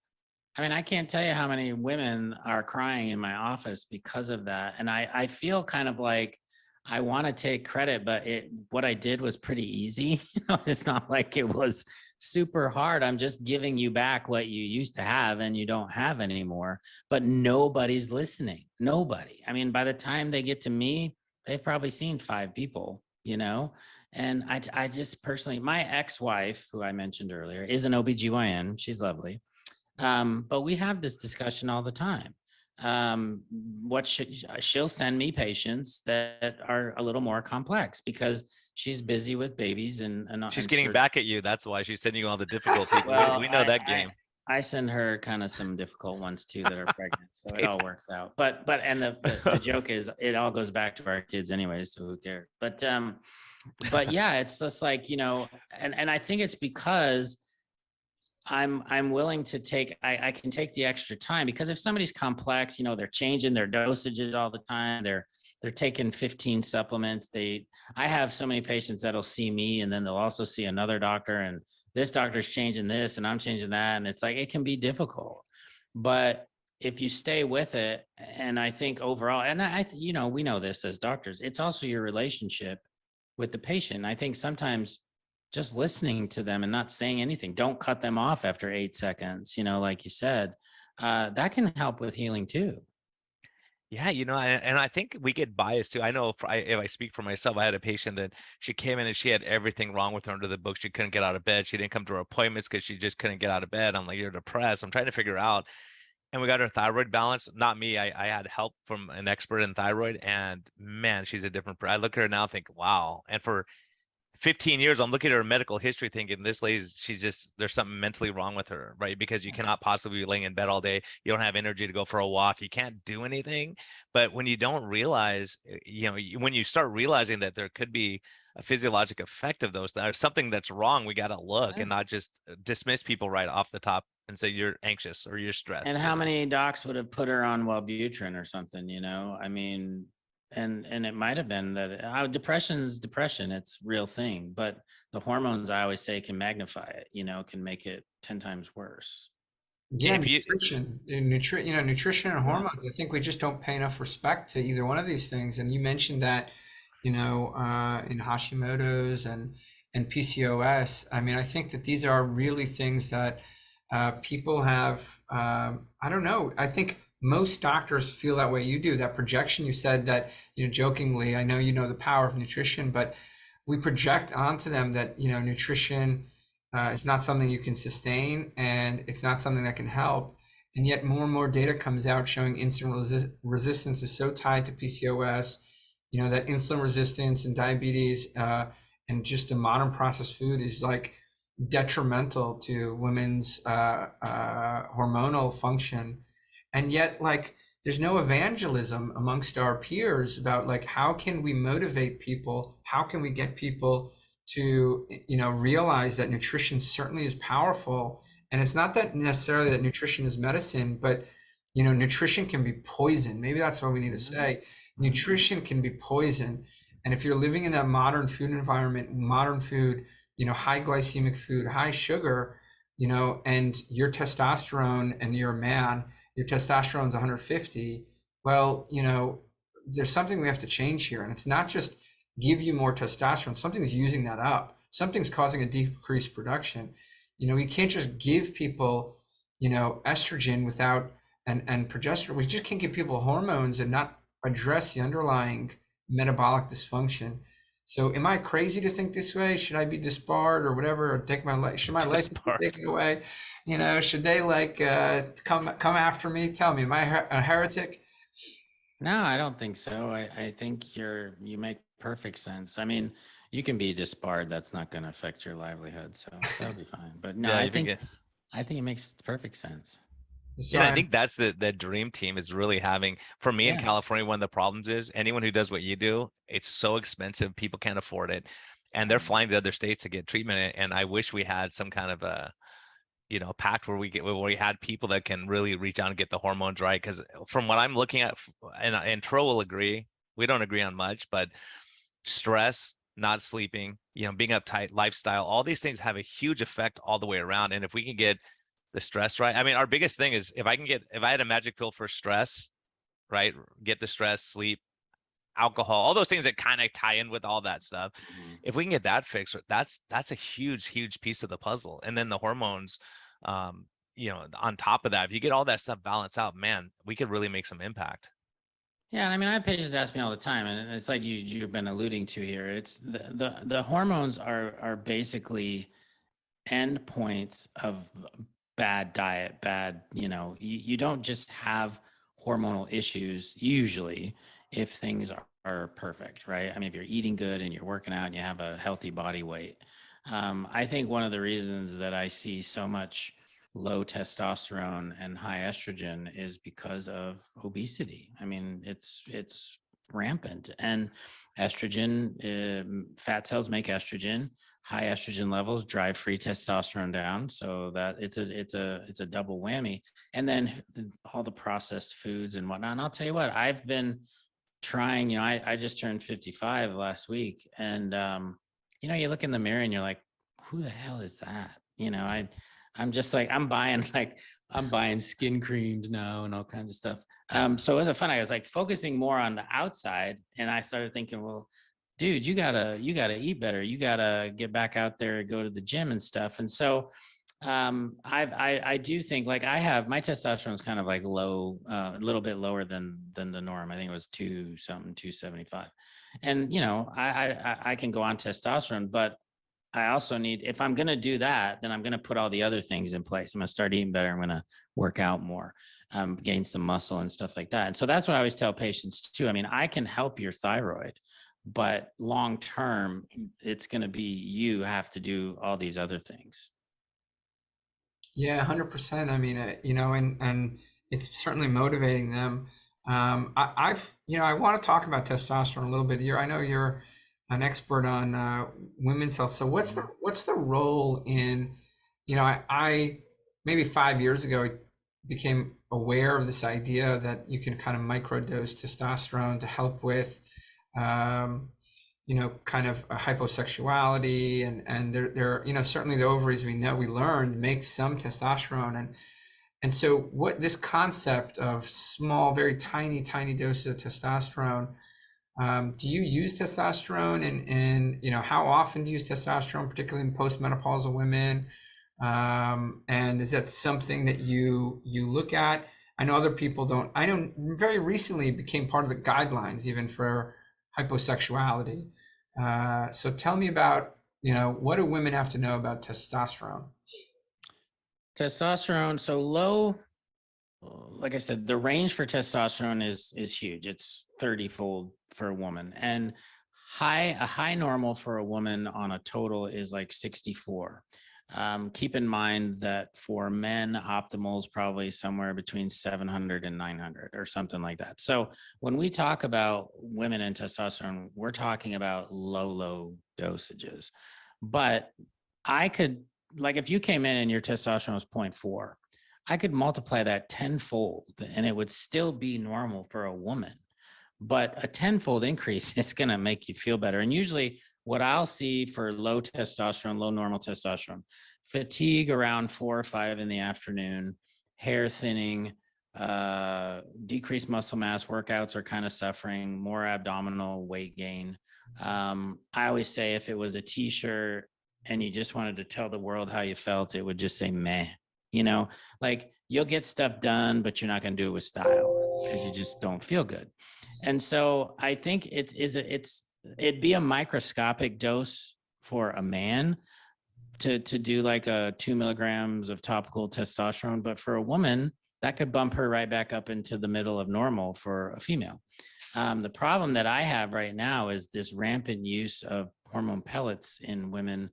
I mean, I can't tell you how many women are crying in my office because of that. And I feel kind of like I want to take credit, but what I did was pretty easy. It's not like it was super hard. I'm just giving you back what you used to have and you don't have anymore. But nobody's listening. Nobody. I mean, by the time they get to me, they've probably seen 5 people, And I just personally, my ex-wife, who I mentioned earlier, is an OBGYN. She's lovely. But we have this discussion all the time. She'll send me patients that are a little more complex because she's busy with babies and She's getting back at you. That's why she's sending you all the difficult people. Well, we know that game. I send her kind of some difficult ones too that are pregnant, so it all works out. But the joke is it all goes back to our kids anyway, so who cares? But yeah, it's just like, and I think it's because I'm willing to I can take the extra time, because if somebody's complex, they're changing their dosages all the time. They're taking 15 supplements. I have so many patients that'll see me and then they'll also see another doctor, and this doctor's changing this and I'm changing that. And it's like, it can be difficult, but if you stay with it, and I think overall, and we know this as doctors, it's also your relationship with the patient. I think sometimes just listening to them and not saying anything, don't cut them off after 8 seconds, like you said, that can help with healing too. Yeah, and I think we get biased too. I know if I speak for myself, I had a patient that she came in and she had everything wrong with her under the book. She couldn't get out of bed. She didn't come to her appointments because she just couldn't get out of bed. I'm like, you're depressed. I'm trying to figure out. And we got her thyroid balance. Not me. I had help from an expert in thyroid, and man, she's a different person. I look at her now and think, wow. And for 15 years, I'm looking at her medical history thinking this lady's, there's something mentally wrong with her, right? Because you cannot possibly be laying in bed all day. You don't have energy to go for a walk. You can't do anything. But when you don't realize, when you start realizing that there could be a physiologic effect of those, there's something that's wrong, we got to look and not just dismiss people right off the top and say you're anxious or you're stressed. And how many docs would have put her on Wellbutrin or something, I mean, and it might have been that depression is depression. It's a real thing, but the hormones, I always say, can magnify it, can make it 10 times worse. Yeah, nutrition and hormones. I think we just don't pay enough respect to either one of these things. And you mentioned that, in Hashimoto's and PCOS. I mean, I think that these are really things that people have. I don't know. I think most doctors feel that way you do. That projection, you said that, jokingly, I know the power of nutrition, but we project onto them that, nutrition is not something you can sustain, and it's not something that can help. And yet more and more data comes out showing insulin resistance is so tied to PCOS, that insulin resistance and diabetes and just the modern processed food is like detrimental to women's hormonal function. And yet, like, there's no evangelism amongst our peers about, like, how can we motivate people? How can we get people to, realize that nutrition certainly is powerful? And it's not that necessarily that nutrition is medicine, but, nutrition can be poison. Maybe that's what we need to say. Nutrition can be poison. And if you're living in that modern food environment, modern food, high glycemic food, high sugar, and your testosterone, and you're a man, your testosterone is 150, well, there's something we have to change here. And it's not just give you more testosterone. Something's using that up. Something's causing a decreased production. We can't just give people, estrogen without, and progesterone. We just can't give people hormones and not address the underlying metabolic dysfunction. So am I crazy to think this way? Should I be disbarred or whatever, or take my life? Should my life be Disbarred. taken away? You know, should they like come after me? Tell me, am I a heretic? No, I don't think so. I think you make perfect sense. I mean, you can be disbarred. That's not going to affect your livelihood. So that'll be fine. But no, Yeah, I you think, forget. I think it makes perfect sense. So Yeah, I I'm, think that's the dream team is really having, for me in Yeah. California, one of the problems is anyone who does what you do, it's so expensive, people can't afford it. And they're flying to other states to get treatment. And I wish we had some kind of a, pact where we had people that can really reach out and get the hormones right. Because from what I'm looking at, and Tro will agree, we don't agree on much, but stress, not sleeping, being uptight, lifestyle, all these things have a huge effect all the way around. And if we can get the stress right, I mean, our biggest thing is if I had a magic pill for stress, right? Get the stress, sleep, alcohol, all those things that kind of tie in with all that stuff. Mhm. If we can get that fixed, that's a huge piece of the puzzle. And then the hormones, um, on top of that, if you get all that stuff balanced out, man, we could really make some impact. Yeah, and I mean, I have patients ask me all the time, and it's like you've been alluding to here. It's the hormones are basically endpoints of bad diet, bad. You don't just have hormonal issues usually if things are perfect, right? I mean, if you're eating good and you're working out and you have a healthy body weight. I think one of the reasons that I see so much low testosterone and high estrogen is because of obesity. I mean, it's rampant, and estrogen, fat cells make estrogen. High estrogen levels drive free testosterone down, so that it's a double whammy. And then all the processed foods and whatnot. And I'll tell you what, I've been trying. I just turned 55 last week, and you look in the mirror and you're like, who the hell is that? I'm just like, I'm buying skin creams now and all kinds of stuff. So it was fun. I was like focusing more on the outside, and I started thinking, well, dude, you gotta eat better. You gotta get back out there, go to the gym and stuff. And so I do think, like, I have my testosterone is kind of like low, a little bit lower than the norm. I think it was 275. And I can go on testosterone, but I also need, if I'm going to do that, then I'm going to put all the other things in place. I'm going to start eating better. I'm going to work out more, gain some muscle and stuff like that. And so that's what I always tell patients too. I mean, I can help your thyroid, but long term, it's going to be, you have to do all these other things. yeah, 100%. I mean, and it's certainly motivating them. I want to talk about testosterone a little bit. I know you're an expert on women's health. So what's the role in, I maybe 5 years ago became aware of this idea that you can kind of microdose testosterone to help with, kind of a hyposexuality, and there, certainly the ovaries, we learned make some testosterone, and so what this concept of small, very tiny doses of testosterone. Do you use testosterone, and how often do you use testosterone, particularly in postmenopausal women? And is that something that you look at? I know other people don't. I know very recently it became part of the guidelines even for hyposexuality. So tell me about, what do women have to know about testosterone? Testosterone, so low, like I said, the range for testosterone is huge. It's 30-fold for a woman, and a high normal for a woman on a total is like 64. Keep in mind that for men, optimal is probably somewhere between 700 and 900 or something like that. So when we talk about women and testosterone, we're talking about low dosages. But I could, like, if you came in and your testosterone was 0.4, I could multiply that tenfold and it would still be normal for a woman. But a tenfold increase is going to make you feel better. And usually what I'll see for low testosterone, low normal testosterone, fatigue around 4 or 5 in the afternoon, hair thinning, decreased muscle mass, workouts are kind of suffering, more abdominal weight gain. I always say if it was a t-shirt and you just wanted to tell the world how you felt, it would just say meh. Like, you'll get stuff done, but you're not going to do it with style because you just don't feel good. And so I think it's it'd be a microscopic dose for a man to do like a 2 milligrams of topical testosterone, but for a woman, that could bump her right back up into the middle of normal for a female. The problem that I have right now is this rampant use of hormone pellets in women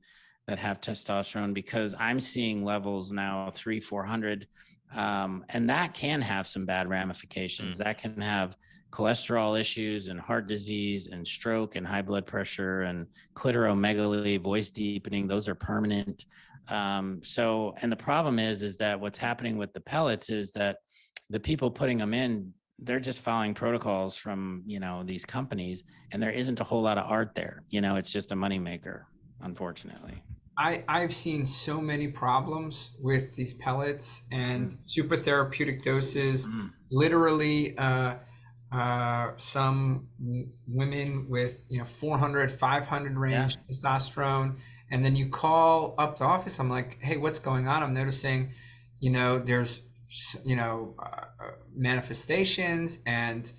that have testosterone, because I'm seeing levels now 300-400, and that can have some bad ramifications. That can have cholesterol issues and heart disease and stroke and high blood pressure and clitoromegaly, voice deepening. Those are permanent. And the problem is that what's happening with the pellets is that the people putting them in, they're just following protocols from, these companies, and there isn't a whole lot of art there. It's just a moneymaker, unfortunately. I've seen so many problems with these pellets and super therapeutic doses. Literally, some women with 400, 500 range testosterone, and then you call up the office. I'm like, hey, what's going on? I'm noticing, there's manifestations and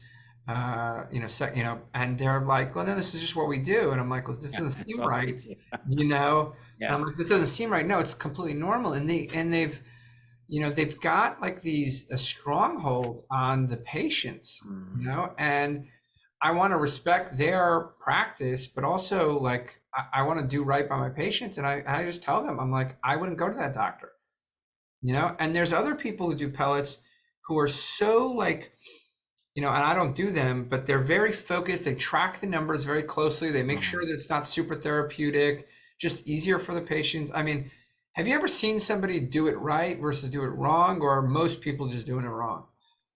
and they're like, well, no, this is just what we do. And I'm like, well, this doesn't seem right, And I'm like, this doesn't seem right. No, it's completely normal. And they've got like a stronghold on the patients, and I want to respect their practice, but also like, I want to do right by my patients. And I just tell them, I'm like, I wouldn't go to that doctor, and there's other people who do pellets who are so like, and I don't do them, but they're very focused. They track the numbers very closely. They make sure that it's not super therapeutic, just easier for the patients. I mean, have you ever seen somebody do it right versus do it wrong, or are most people just doing it wrong?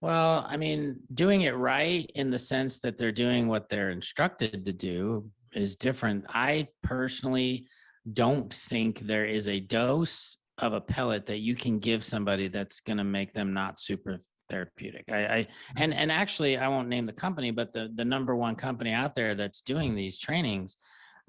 Well, I mean, doing it right in the sense that they're doing what they're instructed to do is different. I personally don't think there is a dose of a pellet that you can give somebody that's going to make them not super therapeutic. And actually, I won't name the company, but the number one company out there that's doing these trainings,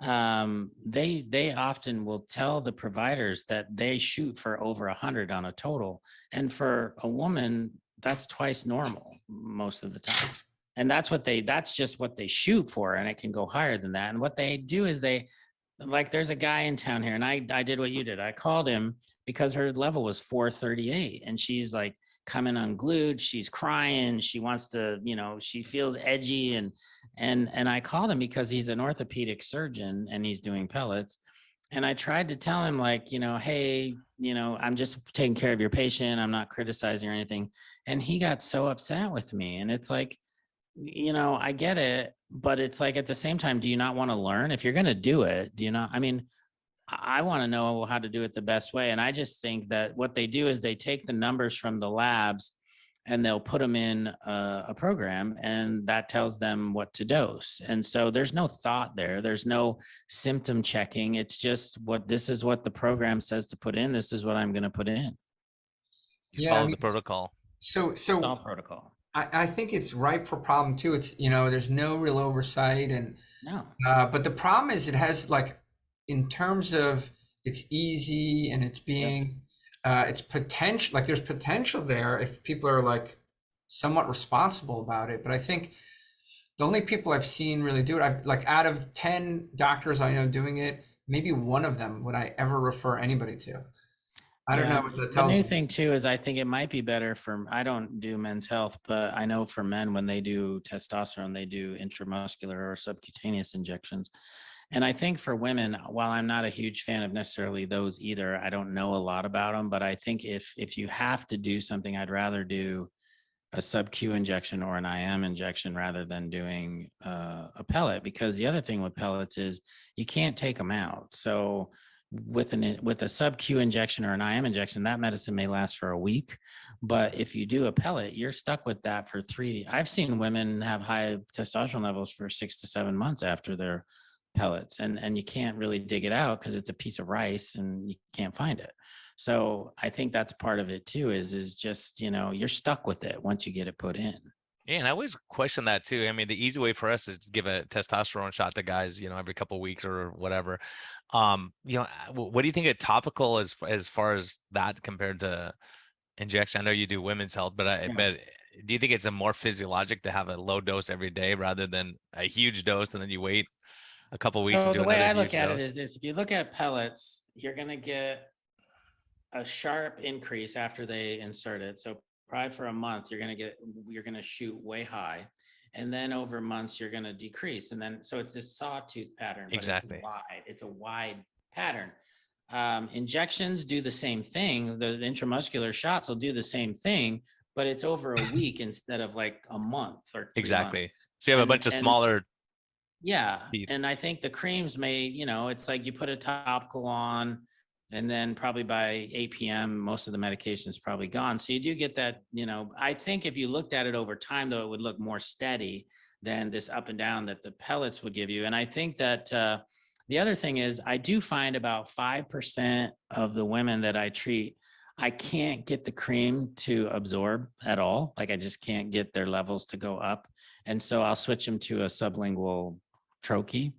they often will tell the providers that they shoot for over 100 on a total, and for a woman, that's twice normal most of the time. And that's just what they shoot for, and it can go higher than that. And what they do is there's a guy in town here, and I did what you did. I called him because her level was 438, and she's like coming unglued. She's crying. She wants to, she feels edgy. And I called him because he's an orthopedic surgeon and he's doing pellets. And I tried to tell him like, hey, I'm just taking care of your patient. I'm not criticizing or anything. And he got so upset with me. And it's like, I get it, but it's like, at the same time, do you not want to learn? If you're going to do it, do you not? I mean, I want to know how to do it the best way. And I just think that what they do is they take the numbers from the labs and they'll put them in a program, and that tells them what to dose. And so there's no thought there. There's no symptom checking. It's just this is what the program says to put in. This is what I'm going to put in. Follow the protocol. So All protocol. I think it's ripe for problem too. It's, there's no real oversight, and No. But the problem is it has like, in terms of it's easy and it's being, it's potential, like there's potential there if people are like somewhat responsible about it. But I think the only people I've seen really do it, I've like, out of 10 doctors I know doing it, maybe one of them would I ever refer anybody to. I don't know what that tells The new you. thing too is I think it might be better I don't do men's health, but I know for men, when they do testosterone, they do intramuscular or subcutaneous injections. And I think for women, while I'm not a huge fan of necessarily those either, I don't know a lot about them, but I think if you have to do something, I'd rather do a sub-Q injection or an IM injection rather than doing a pellet, because the other thing with pellets is you can't take them out. So with a sub-Q injection or an IM injection, that medicine may last for a week, but if you do a pellet, you're stuck with that for 3. I've seen women have high testosterone levels for 6 to 7 months after their pellets, and you can't really dig it out because it's a piece of rice and you can't find it. So I think that's part of it too, is just, you're stuck with it once you get it put in. Yeah, and I always question that too. I mean, the easy way for us is to give a testosterone shot to guys, every couple of weeks or whatever. What do you think of topical as far as that compared to injection? I know you do women's health, but I bet do you think it's a more physiologic to have a low dose every day rather than a huge dose and then you wait a couple of weeks So and do the way another I look huge at it dose? is this: if you look at pellets, you're going to get a sharp increase after they insert it. So probably for a month, you're going to shoot way high. And then over months, you're going to decrease. And then, so it's this sawtooth pattern, but Exactly. it's wide. It's a wide pattern. Injections do the same thing. The intramuscular shots will do the same thing, but it's over a week instead of like a month or 3 months. Exactly. So you have a bunch of smaller Yeah. teeth. And I think the creams may, it's like you put a topical on and then probably by 8 p.m., most of the medication is probably gone. So you do get that, I think if you looked at it over time, though, it would look more steady than this up and down that the pellets would give you. And I think that the other thing is I do find about 5% of the women that I treat, I can't get the cream to absorb at all. Like I just can't get their levels to go up. And so I'll switch them to a sublingual troche,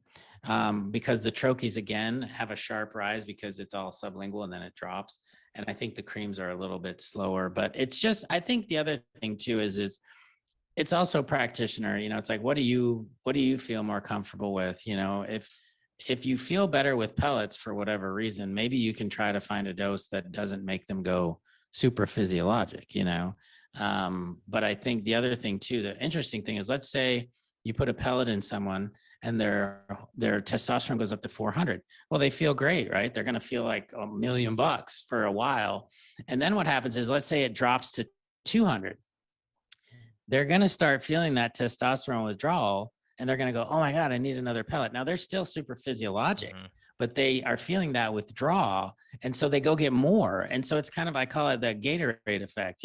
because the troches again have a sharp rise because it's all sublingual and then it drops. And I think the creams are a little bit slower, but it's just, I think the other thing too is it's also practitioner, it's like, what do you feel more comfortable with? If you feel better with pellets for whatever reason, maybe you can try to find a dose that doesn't make them go super physiologic, but I think the other thing too, the interesting thing is, let's say you put a pellet in someone and their testosterone goes up to 400. Well, they feel great, right? They're going to feel like $1 million for a while. And then what happens is, let's say it drops to 200. They're going to start feeling that testosterone withdrawal and they're going to go, oh my God, I need another pellet. Now they're still super physiologic, but they are feeling that withdrawal. And so they go get more. And so it's kind of, I call it the Gatorade effect.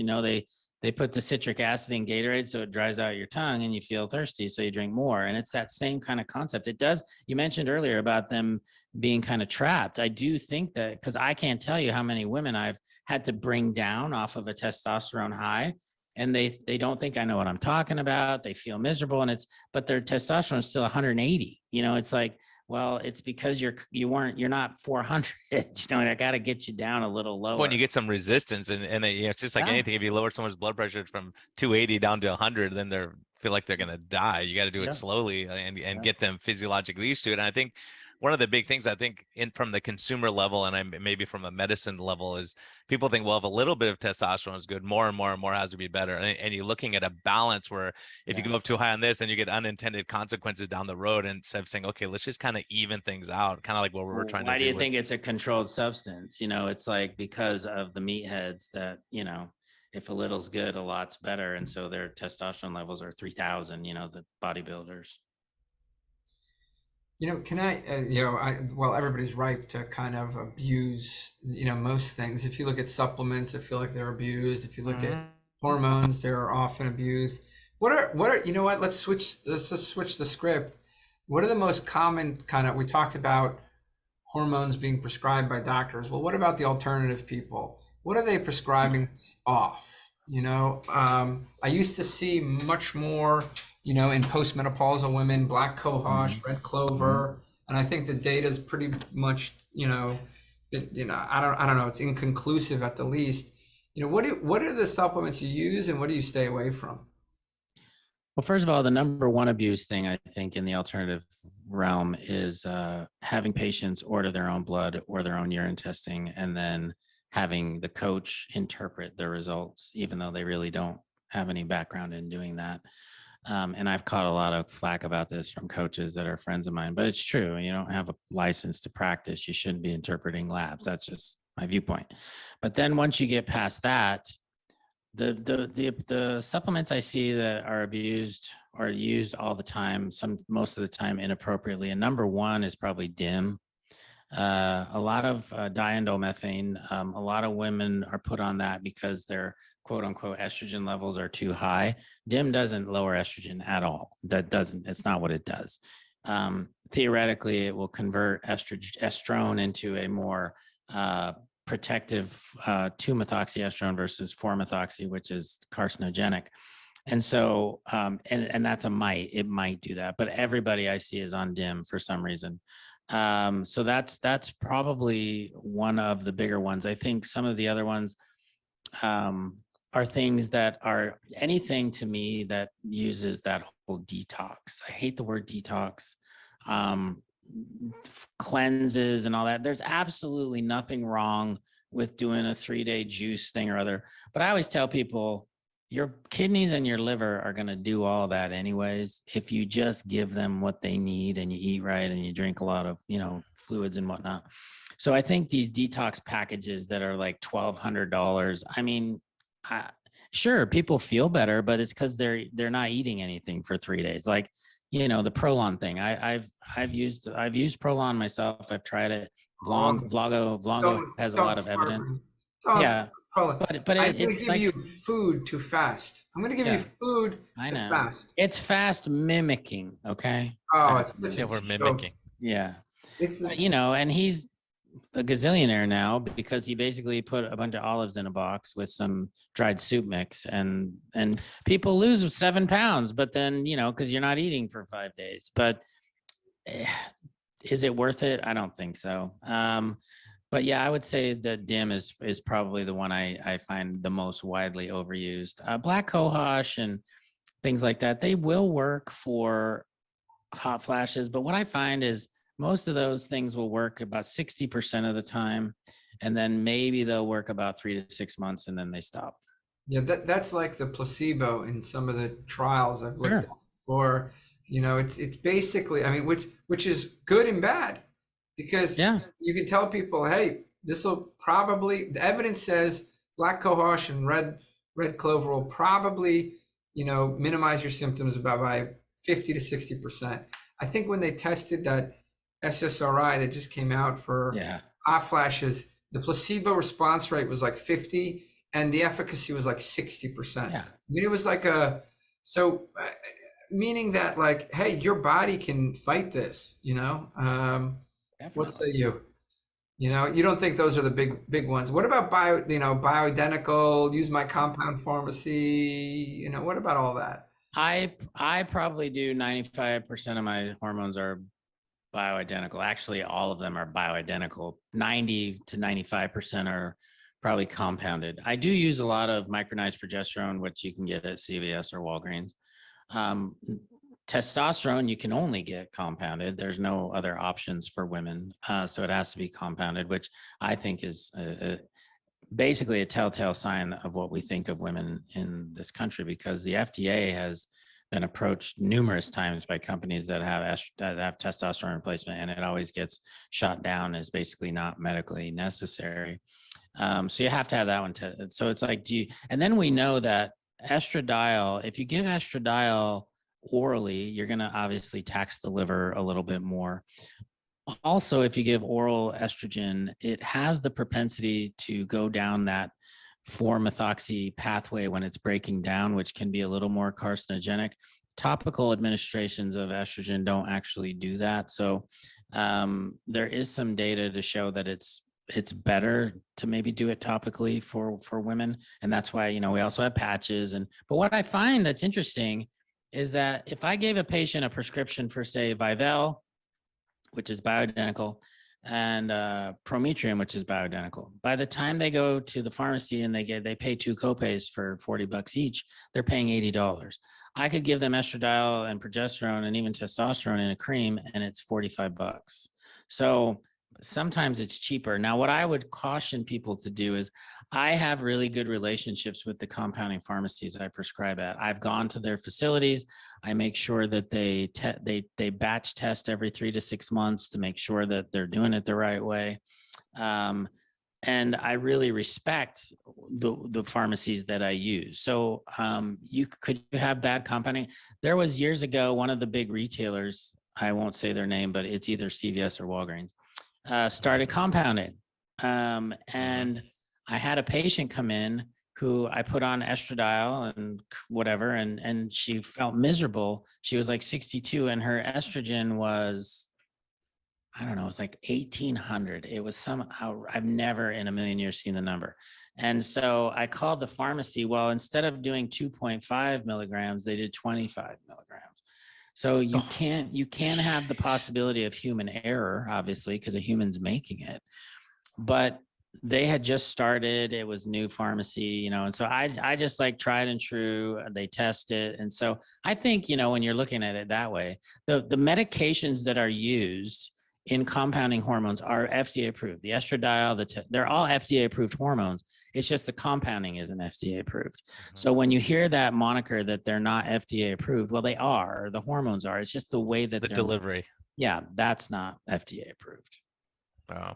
They put the citric acid in Gatorade so it dries out your tongue and you feel thirsty, so you drink more. And it's that same kind of concept. It does. You mentioned earlier about them being kind of trapped. I do think that, because I can't tell you how many women I've had to bring down off of a testosterone high, and they don't think I know what I'm talking about. They feel miserable, but their testosterone is still 180. It's like, well, it's because you're not 400. I got to get you down a little lower. When you get some resistance, and it's just like anything. If you lower someone's blood pressure from 280 down to 100, then they feel like they're gonna die. You got to do it slowly and get them physiologically used to it. And I think one of the big things, I think, from the consumer level and maybe from a medicine level, is people think, well, if a little bit of testosterone is good, more and more and more has to be better. And you're looking at a balance where if you go up too high on this, then you get unintended consequences down the road, and instead of saying, okay, let's just kind of even things out, kind of like what we were trying to do. Why do you think it's a controlled substance? It's like because of the meatheads that, if a little's good, a lot's better. And so their testosterone levels are 3,000, the bodybuilders. Can I, well, everybody's ripe to kind of abuse, most things. If you look at supplements, I feel like they're abused. If you look at hormones, they're often abused. What are, let's switch the script. What are the most common we talked about hormones being prescribed by doctors. Well, what about the alternative people? What are they prescribing off? I used to see much more, in postmenopausal women, black cohosh, red clover, and I think the data is pretty much, I don't know, it's inconclusive at the least. What are the supplements you use and what do you stay away from? Well, first of all, the number one abuse thing, I think, in the alternative realm is having patients order their own blood or their own urine testing, and then having the coach interpret the results, even though they really don't have any background in doing that. And I've caught a lot of flack about this from coaches that are friends of mine, but it's true. You don't have a license to practice. You shouldn't be interpreting labs. That's just my viewpoint. But then once you get past that, the supplements I see that are abused are used all the time, most of the time inappropriately. And number one is probably DIM. A lot of diindolylmethane. A lot of women are put on that because their quote unquote estrogen levels are too high. DIM doesn't lower estrogen at all. It's not what it does. Theoretically, it will convert estrone into a more protective 2-methoxyestrone versus 4-methoxy, which is carcinogenic. And so, and that's it might do that, but everybody I see is on DIM for some reason. So that's probably one of the bigger ones. I think some of the other ones, are things that are anything to me that uses that whole detox. I hate the word detox, cleanses and all that. There's absolutely nothing wrong with doing a 3-day juice thing or other. But I always tell people your kidneys and your liver are going to do all that anyways. If you just give them what they need and you eat right and you drink a lot of, fluids and whatnot. So I think these detox packages that are like $1,200, I mean, sure, people feel better, but it's because they're not eating anything for 3 days. Like, the Prolon thing. I've used Prolon myself. I've tried it. Vlogo has a lot of evidence. Yeah, but I'm going it's to give like, you food to fast. I'm going to give you food I to know. fast. It's fast mimicking. Okay. It's such Yeah, a we're joke. mimicking. Yeah. It's And he's a gazillionaire now because he basically put a bunch of olives in a box with some dried soup mix and people lose 7 pounds, but then, because you're not eating for 5 days, but is it worth it? I don't think so. But yeah, I would say that DIM is probably the one I find the most widely overused. Black cohosh and things like that, they will work for hot flashes, but what I find is most of those things will work about 60% of the time, and then maybe they'll work about 3 to 6 months, and then they stop. Yeah, that's like the placebo in some of the trials I've looked at for, it's basically, I mean, which is good and bad, because you can tell people, hey, this will probably, the evidence says black cohosh and red clover will probably, minimize your symptoms by 50 to 60%. I think when they tested that SSRI that just came out for hot flashes, the placebo response rate was like 50 and the efficacy was like 60%. Yeah. I mean, it was like meaning that like, hey, your body can fight this, what say you? You don't think those are the big ones. What about bioidentical, use my compound pharmacy, what about all that? I probably do 95% of my hormones are bioidentical. Actually, all of them are bioidentical. 90 to 95% are probably compounded. I do use a lot of micronized progesterone, which you can get at CVS or Walgreens. Testosterone, you can only get compounded. There's no other options for women. So it has to be compounded, which I think is basically a telltale sign of what we think of women in this country, because the FDA has been approached numerous times by companies that have testosterone replacement, and it always gets shot down as basically not medically necessary. So you have to have that one. So it's like, and then we know that estradiol, if you give estradiol orally, you're going to obviously tax the liver a little bit more. Also, if you give oral estrogen, it has the propensity to go down that 4-methoxy pathway when it's breaking down, which can be a little more carcinogenic. Topical administrations of estrogen don't actually do that. So there is some data to show that it's better to maybe do it topically for women. And that's why, we also have patches. But what I find that's interesting is that if I gave a patient a prescription for, say, Vivel, which is bioidentical, and Prometrium, which is bioidentical, by the time they go to the pharmacy and they pay 2 copays for $40 each, they're paying $80. I could give them estradiol and progesterone and even testosterone in a cream, and it's $45. So sometimes it's cheaper. Now, what I would caution people to do is, I have really good relationships with the compounding pharmacies I prescribe at. I've gone to their facilities. I make sure that they batch test every 3 to 6 months to make sure that they're doing it the right way. And I really respect the pharmacies that I use. So you could have bad compounding. There was years ago, one of the big retailers, I won't say their name, but it's either CVS or Walgreens, started compounding. And I had a patient come in who I put on estradiol and whatever, and she felt miserable. She was like 62 and her estrogen was, I don't know, it's like 1800. It was somehow, I've never in a million years seen the number. And so I called the pharmacy. Well, instead of doing 2.5 milligrams, they did 25 milligrams. So you can't have the possibility of human error, obviously, because a human's making it. But they had just started, it was new pharmacy, you know, and so I just like tried and true, they test it. And so I think, you know, when you're looking at it that way, the medications that are used in compounding hormones are FDA approved. The estradiol, they're all FDA approved hormones. It's just the compounding isn't FDA approved. So when you hear that moniker that they're not FDA approved, well, they are, the hormones are, it's just the way that The they're delivery. Yeah, that's not FDA approved. Oh.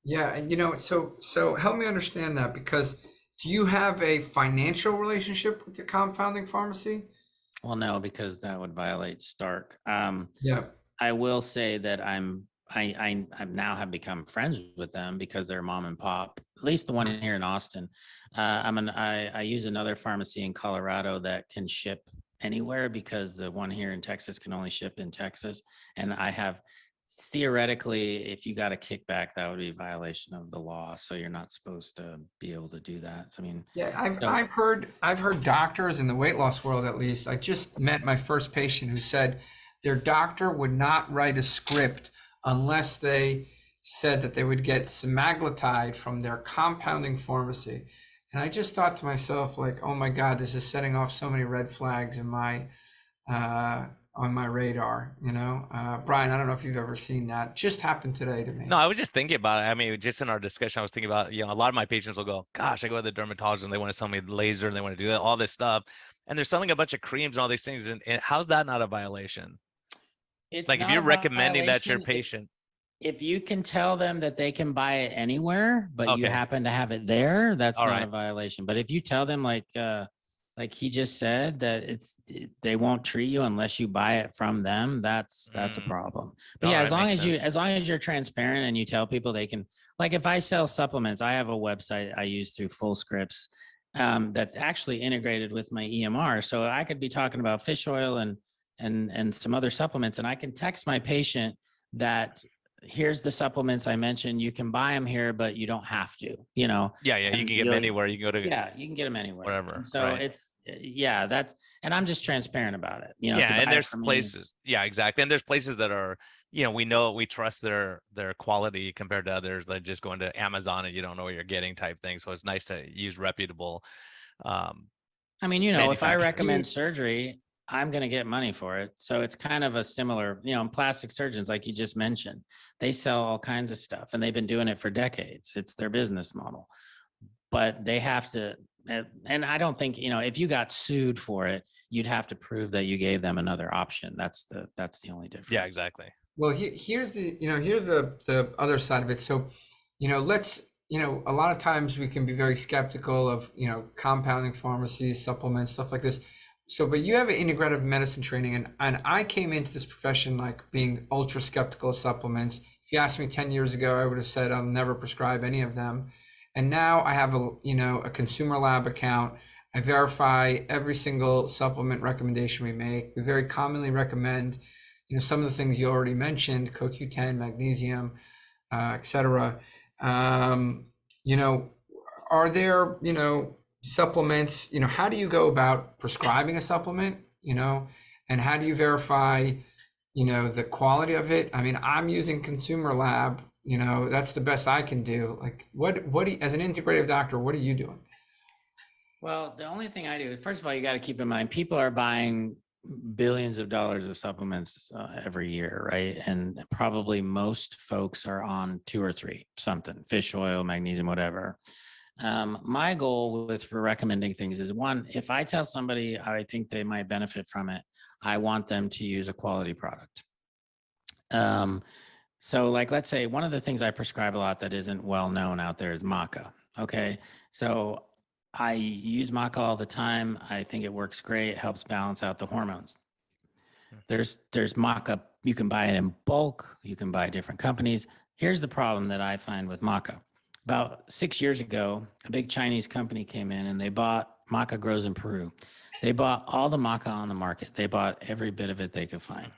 Yeah, and you know, so help me understand that, because do you have a financial relationship with the compounding pharmacy? Well, no, because that would violate Stark. Yeah. I will say that I now have become friends with them because they're mom and pop, at least the one here in Austin. I use another pharmacy in Colorado that can ship anywhere because the one here in Texas can only ship in Texas. And I have theoretically, if you got a kickback, that would be a violation of the law. So you're not supposed to be able to do that. I mean, Yeah, so- I've heard doctors in the weight loss world, at least. I just met my first patient who said their doctor would not write a script unless they said that they would get semaglutide from their compounding pharmacy. And I just thought to myself, like, oh my God, this is setting off so many red flags in my on my radar, you know. Brian, I don't know if you've ever seen that. Just happened today to me. No, I was just thinking about it. I mean, just in our discussion, I was thinking about, you know, a lot of my patients will go, gosh, I go to the dermatologist and they want to sell me laser and they want to do that, all this stuff. And they're selling a bunch of creams and all these things. And how's that not a violation? It's Like if not you're a recommending that to your violation patient. if you can tell them that they can buy it anywhere, but you Okay. happen to have it there, that's All not right. a violation. But if you tell them like he just said that they won't treat you unless you buy it from them, that's a problem. But All yeah, right, makes sense. as long as you're transparent and you tell people they can, like if I sell supplements, I have a website I use through Full Scripts that's actually integrated with my EMR. So I could be talking about fish oil and some other supplements, and I can text my patient that here's the supplements I mentioned. You can buy them here, but you don't have to, you know. Yeah, you and can get them anywhere. You can go to Yeah, you can get them anywhere. wherever. And so right. it's and I'm just transparent about it. You know, if Yeah, you and buy it there's from me- places. Yeah, exactly. And there's places that are, you know, we trust their quality compared to others that just going to Amazon and you don't know what you're getting type thing. So it's nice to use reputable. I mean, you know, if I manufacturers. recommend surgery, I'm going to get money for it. So it's kind of a similar, you know, plastic surgeons, like you just mentioned, they sell all kinds of stuff and they've been doing it for decades. It's their business model, but they have to, and I don't think, you know, if you got sued for it, you'd have to prove that you gave them another option. That's the only difference. Yeah, exactly. Well, here's the other side of it. So, you know, a lot of times we can be very skeptical of, you know, compounding pharmacies, supplements, stuff like this. So, but you have an integrative medicine training, and I came into this profession like being ultra skeptical of supplements. If you asked me 10 years ago, I would have said I'll never prescribe any of them. And now I have a consumer lab account. I verify every single supplement recommendation we make. We very commonly recommend, you know, some of the things you already mentioned, CoQ10, magnesium, etc. You know, are there, you know, supplements, you know, how do you go about prescribing a supplement, you know, and how do you verify, you know, the quality of it? I mean, I'm using Consumer Lab, you know, that's the best I can do. Like what do you, as an integrative doctor, what are you doing? Well, the only thing I do, first of all, you got to keep in mind, people are buying billions of dollars of supplements every year, right? And probably most folks are on 2 or 3, something, fish oil, magnesium, whatever. My goal with recommending things is, one, if I tell somebody I think they might benefit from it, I want them to use a quality product. So like, let's say one of the things I prescribe a lot that isn't well known out there is maca. Okay. So I use maca all the time. I think it works great. It helps balance out the hormones. There's maca. You can buy it in bulk. You can buy different companies. Here's the problem that I find with maca. About 6 years ago, a big Chinese company came in and they bought, maca grows in Peru. They bought all the maca on the market. They bought every bit of it they could find.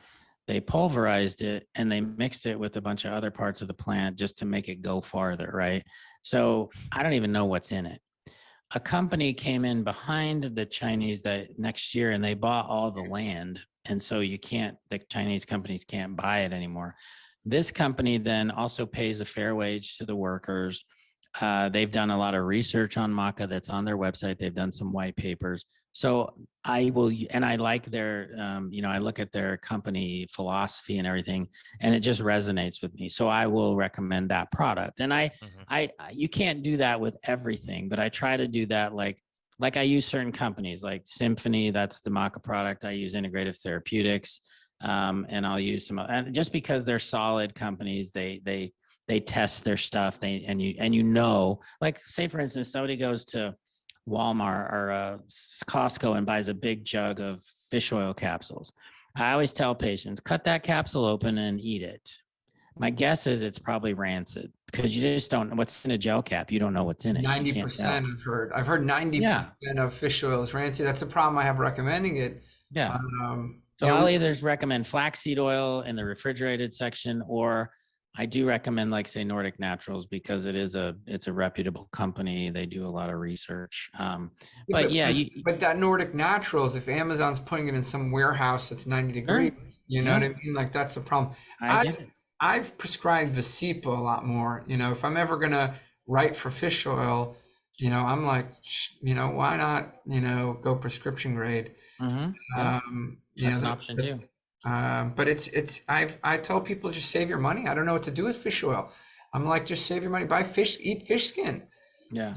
They pulverized it and they mixed it with a bunch of other parts of the plant just to make it go farther, right? So I don't even know what's in it. A company came in behind the Chinese that next year and they bought all the land. And so the Chinese companies can't buy it anymore. This company then also pays a fair wage to the workers. They've done a lot of research on maca that's on their website. They've done some white papers. So I will, and I like their, I look at their company philosophy and everything, and it just resonates with me. So I will recommend that product. And you can't do that with everything, but I try to do that. Like I use certain companies like Symphony, that's the maca product. I use Integrative Therapeutics, and I'll use some, and just because they're solid companies, they test their stuff. Like say for instance, somebody goes to Walmart or Costco and buys a big jug of fish oil capsules. I always tell patients, cut that capsule open and eat it. My guess is it's probably rancid because you just don't know what's in a gel cap. You don't know what's in it. 90% I've heard 90% of fish oil is rancid. That's the problem I have recommending it. Yeah. So I'll either recommend flaxseed oil in the refrigerated section, or I do recommend, like say, Nordic Naturals, because it's a reputable company. They do a lot of research. But that Nordic Naturals, if Amazon's putting it in some warehouse that's 90 degrees, you know what I mean? Like that's a problem. I've prescribed Visipa a lot more. If I'm ever gonna write for fish oil, I'm like, why not, go prescription grade? That's an option too. But I tell people, just save your money. I don't know what to do with fish oil. I'm like, just save your money, buy fish, eat fish skin. Yeah.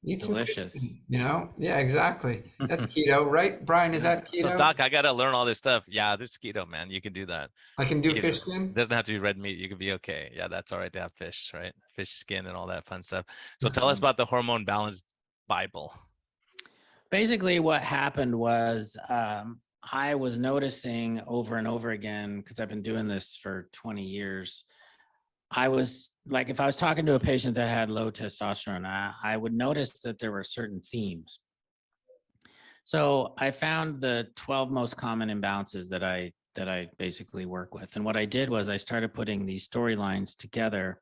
Eat delicious. Some fish skin, Yeah, exactly. That's keto, right? Brian, is that keto? So Doc, I got to learn all this stuff. Yeah, this is keto, man. You can do that. I can do fish skin? It doesn't have to be red meat. You can be okay. Yeah, that's all right to have fish, right? Fish skin and all that fun stuff. So tell us about the Hormone Balance Bible. Basically what happened was, I was noticing over and over again, because I've been doing this for 20 years. I was like, if I was talking to a patient that had low testosterone, I would notice that there were certain themes. So I found the 12 most common imbalances that I basically work with. And what I did was I started putting these storylines together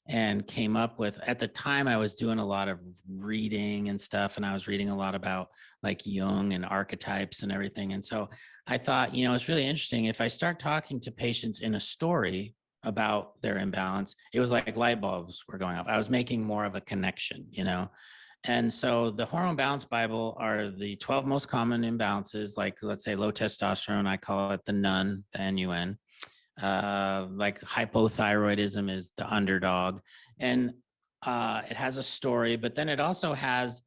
and came up with, at the time I was doing a lot of reading and stuff, and I was reading a lot about like Jung and archetypes and everything. And so I thought, it's really interesting if I start talking to patients in a story about their imbalance. It was like light bulbs were going off. I was making more of a connection, And so the Hormone Balance Bible are the 12 most common imbalances, like let's say low testosterone, I call it the NUN, the NUN. Like hypothyroidism is the underdog, and it has a story, but then it also has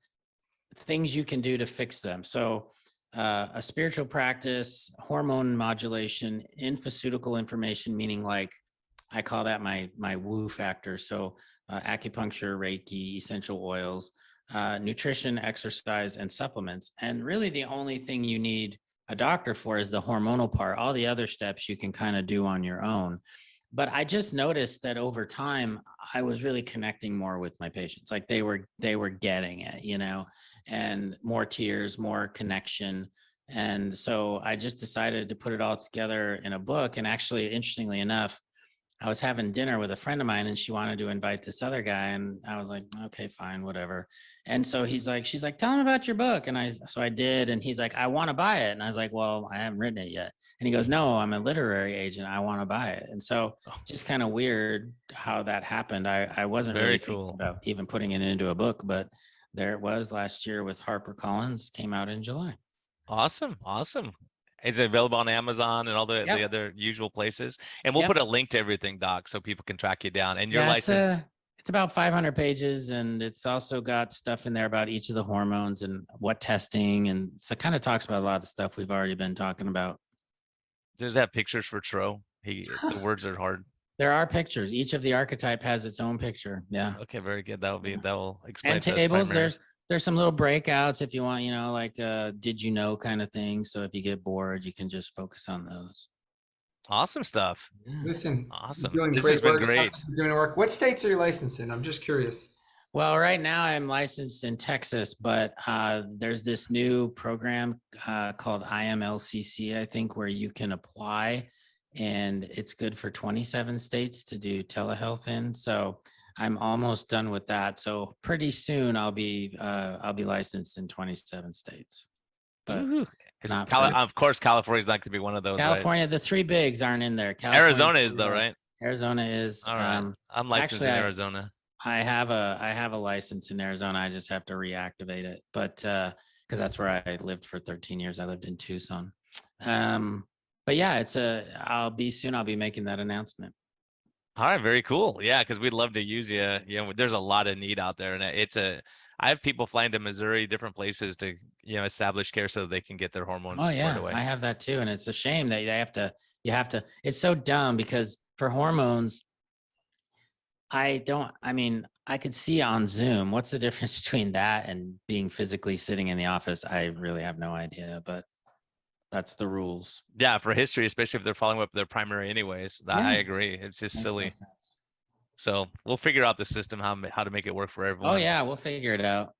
things you can do to fix them. So a spiritual practice, hormone modulation, infoceutical information, meaning like I call that my woo factor. So acupuncture, Reiki, essential oils, nutrition, exercise, and supplements. And really the only thing you need a doctor for is the hormonal part. All the other steps you can kind of do on your own. But I just noticed that over time, I was really connecting more with my patients. Like they were getting it, and more tears, more connection. And so I just decided to put it all together in a book. And actually, interestingly enough, I was having dinner with a friend of mine and she wanted to invite this other guy. And I was like, okay, fine, whatever. And so she's like, tell him about your book. And so I did. And he's like, I want to buy it. And I was like, well, I haven't written it yet. And he goes, no, I'm a literary agent. I want to buy it. And so just kind of weird how that happened. I wasn't really thinking about even putting it into a book, but there it was last year with HarperCollins, came out in July. Awesome. Is it available on Amazon and all the other usual places? And we'll put a link to everything, Doc, so people can track you down. And your license? It's about 500 pages, and it's also got stuff in there about each of the hormones and what testing. And so it kind of talks about a lot of the stuff we've already been talking about. Does it have pictures for Tro? The words are hard. There are pictures. Each of the archetype has its own picture. Yeah. Okay, very good. That will explain. And tables, there's some little breakouts if you want, like did you know kind of thing. So if you get bored, you can just focus on those. Awesome stuff. Yeah. Listen, awesome. This has been great. Doing work. What states are you licensed in? I'm just curious. Well, right now I'm licensed in Texas, but there's this new program called IMLCC, I think, where you can apply, and it's good for 27 states to do telehealth in. So I'm almost done with that. So pretty soon I'll be licensed in 27 states. But of course, California's not going to be one of those. California, right? The three bigs aren't in there. California, Arizona is though, right? Arizona is. All right. I'm licensed in Arizona. I have a license in Arizona. I just have to reactivate it, but because that's where I lived for 13 years. I lived in Tucson. But yeah, I'll be making that announcement. All right, very cool. Yeah, because we'd love to use you. You know, there's a lot of need out there, and I have people flying to Missouri, different places to, establish care so that they can get their hormones Oh squared yeah, away. I have that too, and it's a shame that you have to. It's so dumb because for hormones, I could see on Zoom. What's the difference between that and being physically sitting in the office? I really have no idea, but that's the rules. Yeah, for history, especially if they're following up their primary anyways. I Yeah. agree. It's just Makes no silly. sense. So we'll figure out the system, how to make it work for everyone. Oh yeah, we'll figure it out.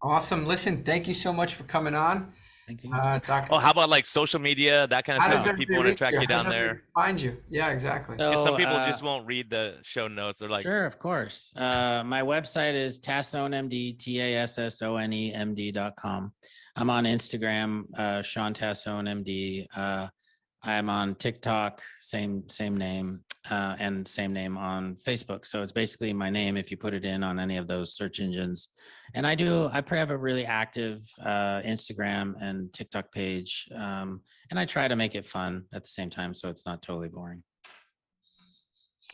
Awesome. Listen, thank you so much for coming on. Thank you. Dr. Oh, how about like social media, that kind of How does stuff? If people everybody want to reach track you? you How does down everybody there. find you? Yeah, exactly. Because some people So, just won't read the show notes. They're like, sure, of course. My website is TassoneMD, TASSONEMD.com. I'm on Instagram, Shawn Tassone MD. I'm on TikTok, same name, and same name on Facebook. So it's basically my name if you put it in on any of those search engines. And I have a really active Instagram and TikTok page. And I try to make it fun at the same time, so it's not totally boring.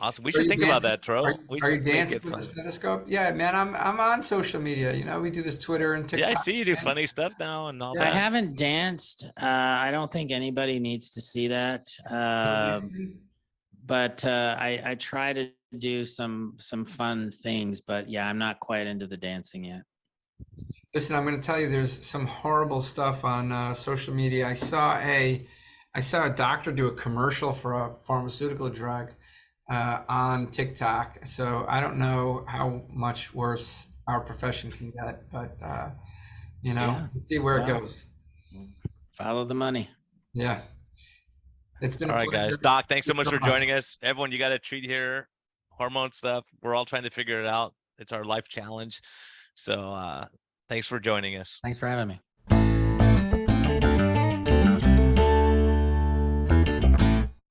awesome. We Are should you think about dancing? that, Tro. Are We you should make dancing it with the fun. stethoscope? Yeah, man, I'm on social media. We do this Twitter and TikTok. Yeah, I see you do man. funny stuff now and all Yeah. I that. haven't danced. I don't think anybody needs to see that. But I try to do some fun things. But yeah, I'm not quite into the dancing yet. Listen, I'm going to tell you, there's some horrible stuff on social media. I saw a doctor do a commercial for a pharmaceutical drug on TikTok. So I don't know how much worse our profession can get, but Yeah. see where it Wow. goes. Follow the money. Yeah. It's been All a right, pleasure. guys. Doc, thanks so Thank much you for joining us. Everyone, you got a treat here. Hormone stuff. We're all trying to figure it out. It's our life challenge. So thanks for joining us. Thanks for having me.